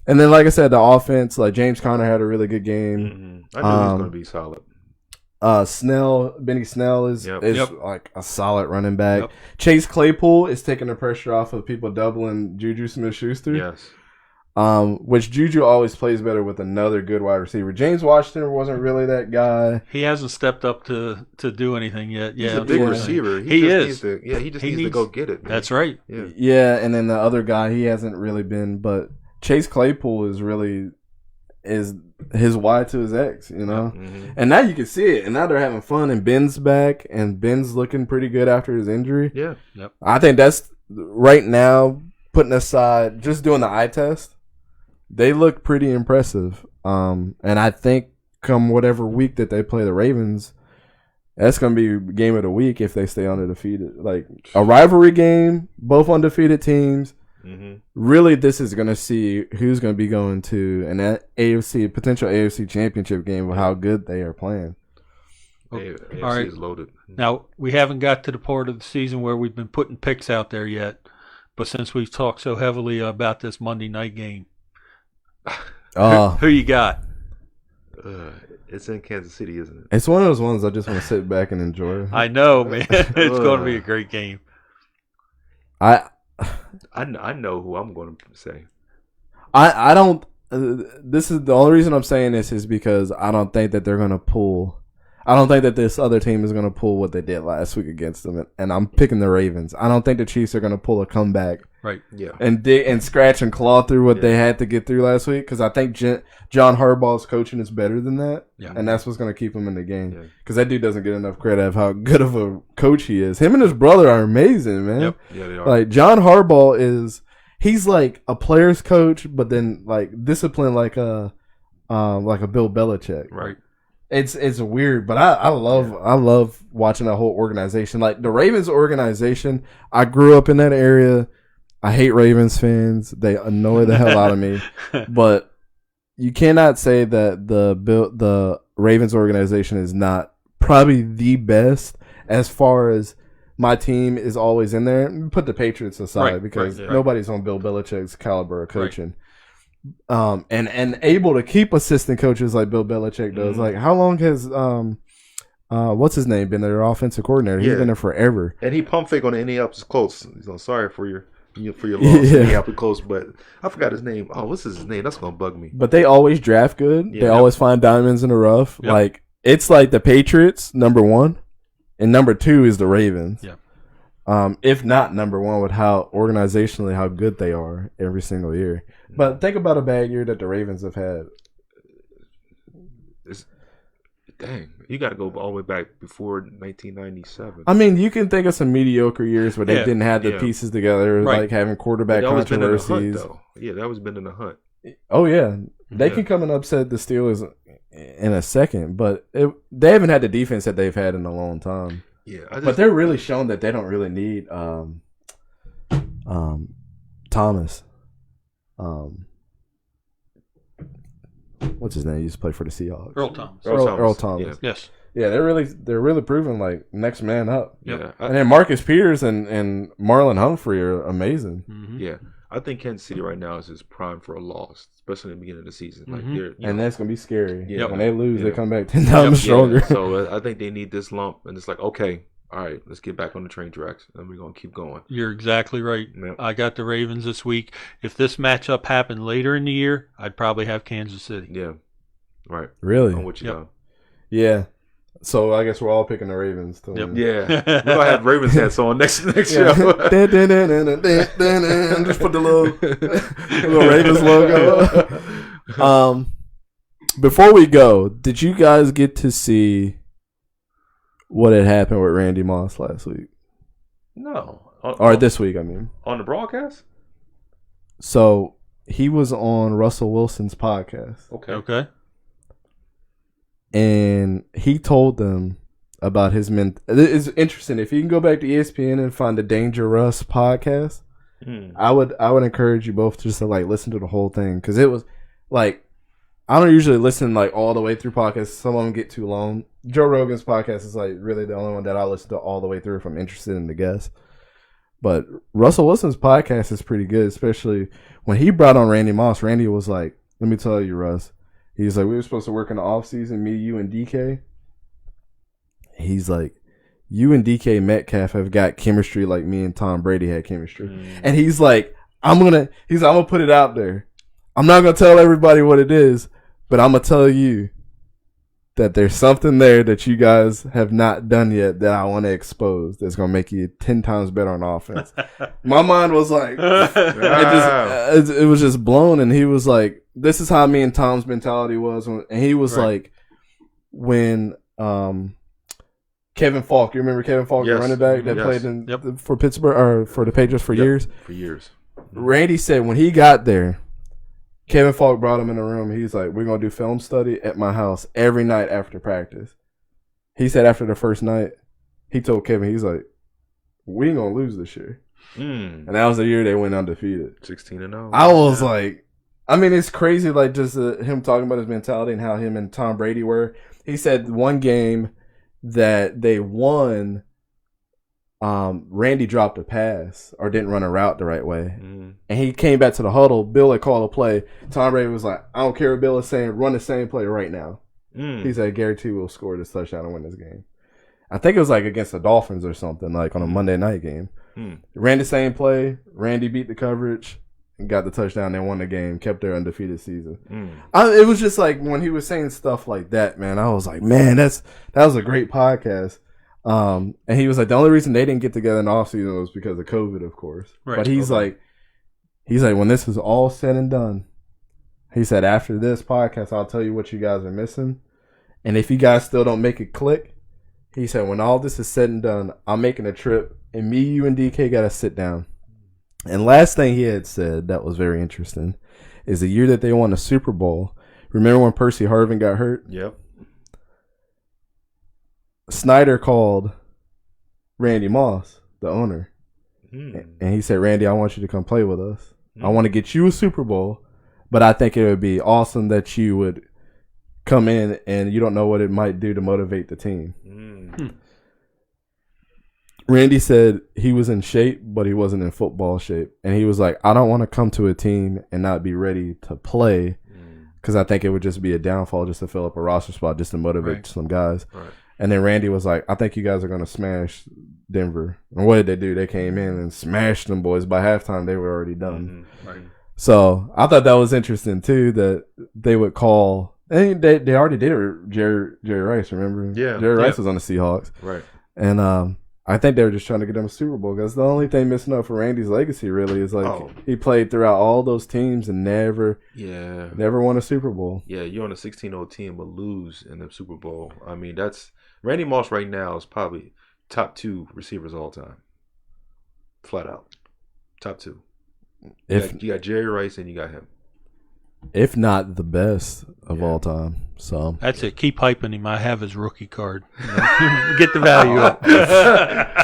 And then, like I said, the offense, like James Conner had a really good game. I knew he was going to be solid. Benny Snell is like a solid running back. Yep. Chase Claypool is taking the pressure off of people doubling Juju Smith-Schuster. Yes. Which Juju always plays better with another good wide receiver. James Washington wasn't really that guy. He hasn't stepped up to do anything yet. He's a big receiver. He is. He just needs to go get it. Man. That's right. Yeah, and then the other guy, he hasn't really been, but Chase Claypool is his Y to his X, you know? Mm-hmm. And now you can see it. And now they're having fun, and Ben's back, and Ben's looking pretty good after his injury. Yeah. Yep. I think that's, right now, putting aside, just doing the eye test, they look pretty impressive. And I think come whatever week that they play the Ravens, that's going to be game of the week if they stay undefeated. Like, a rivalry game, both undefeated teams. Mm-hmm. Really, this is going to see who's going to be going to an potential AFC championship game with how good they are playing. AFC All right. is loaded. Now, we haven't got to the part of the season where we've been putting picks out there yet, but since we've talked so heavily about this Monday night game, who you got? It's in Kansas City, isn't it? It's one of those ones I just want to sit back and enjoy. I know, man. It's going to be a great game. I know who I'm going to say. I don't. This is the only reason I'm saying this is because I don't think that they're going to pull. I don't think that this other team is going to pull what they did last week against them, and I'm picking the Ravens. I don't think the Chiefs are going to pull a comeback, right? Yeah, and dig and scratch and claw through what they had to get through last week. Because I think John Harbaugh's coaching is better than that, and that's what's going to keep him in the game. Because that dude doesn't get enough credit of how good of a coach he is. Him and his brother are amazing, man. Yep. Yeah, they are. Like John Harbaugh he's like a player's coach, but then like disciplined like a Bill Belichick. Right. It's weird, but I love watching that whole organization. Like the Ravens organization, I grew up in that area. I hate Ravens fans. They annoy the hell out of me. But you cannot say that the Ravens organization is not probably the best as far as my team is always in there. Put the Patriots aside because nobody's on Bill Belichick's caliber of coaching. And able to keep assistant coaches like Bill Belichick does. Mm-hmm. Like how long has what's his name been their offensive coordinator? He's been there forever. And he pump fake on the Indianapolis Colts. So sorry for your loss, Indianapolis Colts, but I forgot his name. Oh, what's his name? That's gonna bug me. But they always draft good. Yeah. They always find diamonds in the rough. Yep. Like it's like the Patriots, number 1, and number 2 is the Ravens. Yeah. If not number 1 with how organizationally how good they are every single year. But think about a bad year that the Ravens have had. Dang, you got to go all the way back before 1997. I mean, you can think of some mediocre years where they didn't have the pieces together, like having quarterback controversies. That was been in the hunt. Oh yeah, they can come and upset the Steelers in a second, but they haven't had the defense that they've had in a long time. Yeah, but they're really showing that they don't really need Thomas. What's his name? He used to play for the Seahawks. Earl Thomas. Earl Thomas. Yes. Yeah, they're really proving like next man up. Yeah, and then Marcus Peters and Marlon Humphrey are amazing. Mm-hmm. Yeah, I think Kansas City right now is just prime for a loss, especially in the beginning of the season. Like and that's gonna be scary. Yeah, when they lose, they come back 10 times stronger. So I think they need this lump, and it's like, okay, all right, let's get back on the train tracks, and we're gonna keep going. You're exactly right. Yep. I got the Ravens this week. If this matchup happened later in the year, I'd probably have Kansas City. Yeah, right. Really? On what you know. Yeah. So I guess we're all picking the Ravens. To win. Yeah, we're gonna have Ravens hats on next show. Just put the little Ravens logo. Before we go, did you guys get to see what had happened with Randy Moss last week? No. Or this week, I mean. On the broadcast? So, he was on Russell Wilson's podcast. Okay. And he told them about his It's interesting. If you can go back to ESPN and find the Danger Russ podcast, I would encourage you both just to like listen to the whole thing, because it was like, I don't usually listen like all the way through podcasts. Some of them get too long. Joe Rogan's podcast is like really the only one that I listen to all the way through if I'm interested in the guest. But Russell Wilson's podcast is pretty good, especially when he brought on Randy Moss. Randy was like, "Let me tell you, Russ." He's like, "We were supposed to work in the off season, me, you, and DK." He's like, "You and DK Metcalf have got chemistry like me and Tom Brady had chemistry." And he's like, I'm gonna put it out there. I'm not gonna tell everybody what it is, but I'm gonna tell you that there's something there that you guys have not done yet that I want to expose that's gonna make you 10 times better on offense. My mind was like, it was just blown, and he was like, "This is how me and Tom's mentality was," and he was like, when Kevin Falk, you remember Kevin Falk, the running back that played for Pittsburgh or for the Patriots for years? For years. Randy said when he got there, Kevin Falk brought him in the room. He's like, "We're going to do film study at my house every night after practice." He said after the first night, he told Kevin, he's like, "We ain't going to lose this year." And that was the year they went undefeated. 16-0. I was like, I mean, it's crazy, like just him talking about his mentality and how him and Tom Brady were. He said one game that they won, Randy dropped a pass or didn't run a route the right way. And he came back to the huddle. Bill had called a play. Tom Brady was like, "I don't care what Bill is saying, run the same play right now." He said, "Guarantee we'll score this touchdown and win this game." I think it was like against the Dolphins or something, like on a Monday night game. Ran the same play. Randy beat the coverage and got the touchdown and won the game, kept their undefeated season. It was just like when he was saying stuff like that, man, I was like, man, that was a great podcast. And he was like, the only reason they didn't get together in the offseason was because of COVID, of course. Right. But he's like, when this is all said and done, he said, after this podcast, I'll tell you what you guys are missing. And if you guys still don't make it click, he said, when all this is said and done, I'm making a trip, and me, you, and DK got to sit down. And last thing he had said that was very interesting is the year that they won the Super Bowl. Remember when Percy Harvin got hurt? Yep. Snyder called Randy Moss, the owner, and he said, "Randy, I want you to come play with us. I want to get you a Super Bowl, but I think it would be awesome that you would come in, and you don't know what it might do to motivate the team." Randy said he was in shape, but he wasn't in football shape. And he was like, "I don't want to come to a team and not be ready to play, because I think it would just be a downfall just to fill up a roster spot, just to motivate some guys." Right. And then Randy was like, "I think you guys are going to smash Denver." And what did they do? They came in and smashed them boys. By halftime, they were already done. Right. So I thought that was interesting, too, that they would call. And they already did it. Jerry Rice, remember? Yeah. Jerry Rice was on the Seahawks. Right. And I think they were just trying to get them a Super Bowl, because the only thing missing up for Randy's legacy really is he played throughout all those teams and never won a Super Bowl. Yeah, you're on a 16-0 team but lose in the Super Bowl. I mean, that's Randy Moss right now is probably top 2 receivers all time. Flat out. Top 2. You got Jerry Rice and you got him. If not the best of all time. So that's it. Keep hyping him. I have his rookie card. Get the value up.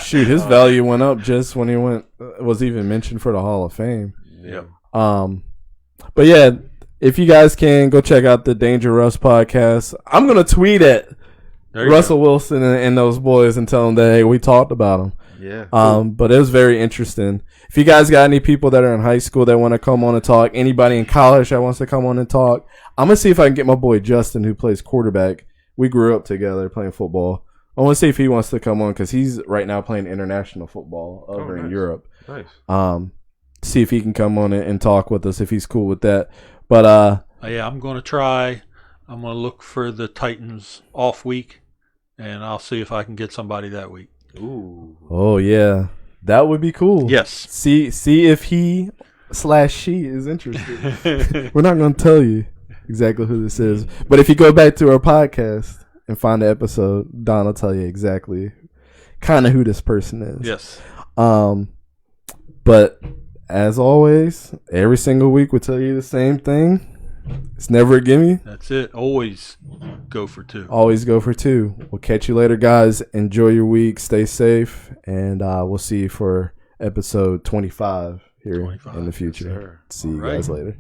Shoot, his value went up just when he was even mentioned for the Hall of Fame. Yeah. But yeah, if you guys can go check out the Danger Russ podcast. I'm gonna tweet at Russell Wilson and those boys and tell them that, hey, we talked about them. Yeah. But it was very interesting. If you guys got any people that are in high school that want to come on and talk, anybody in college that wants to come on and talk, I'm going to see if I can get my boy Justin, who plays quarterback. We grew up together playing football. I want to see if he wants to come on, because he's right now playing international football over in Europe. Nice. See if he can come on and talk with us if he's cool with that. But yeah, I'm going to try. I'm going to look for the Titans off week, and I'll see if I can get somebody that week. Ooh. Oh yeah, that would be cool. Yes. See if he/she is interested. We're not going to tell you. exactly who this is. But if you go back to our podcast and find the episode, Don will tell you exactly kind of who this person is. Yes. But as always, every single week we tell you the same thing. It's never a gimme. That's it. Always go for 2. Always go for 2. We'll catch you later, guys. Enjoy your week. Stay safe. And we'll see you for episode 25 here 25. in the future. Yes, sir. See you All right. guys later.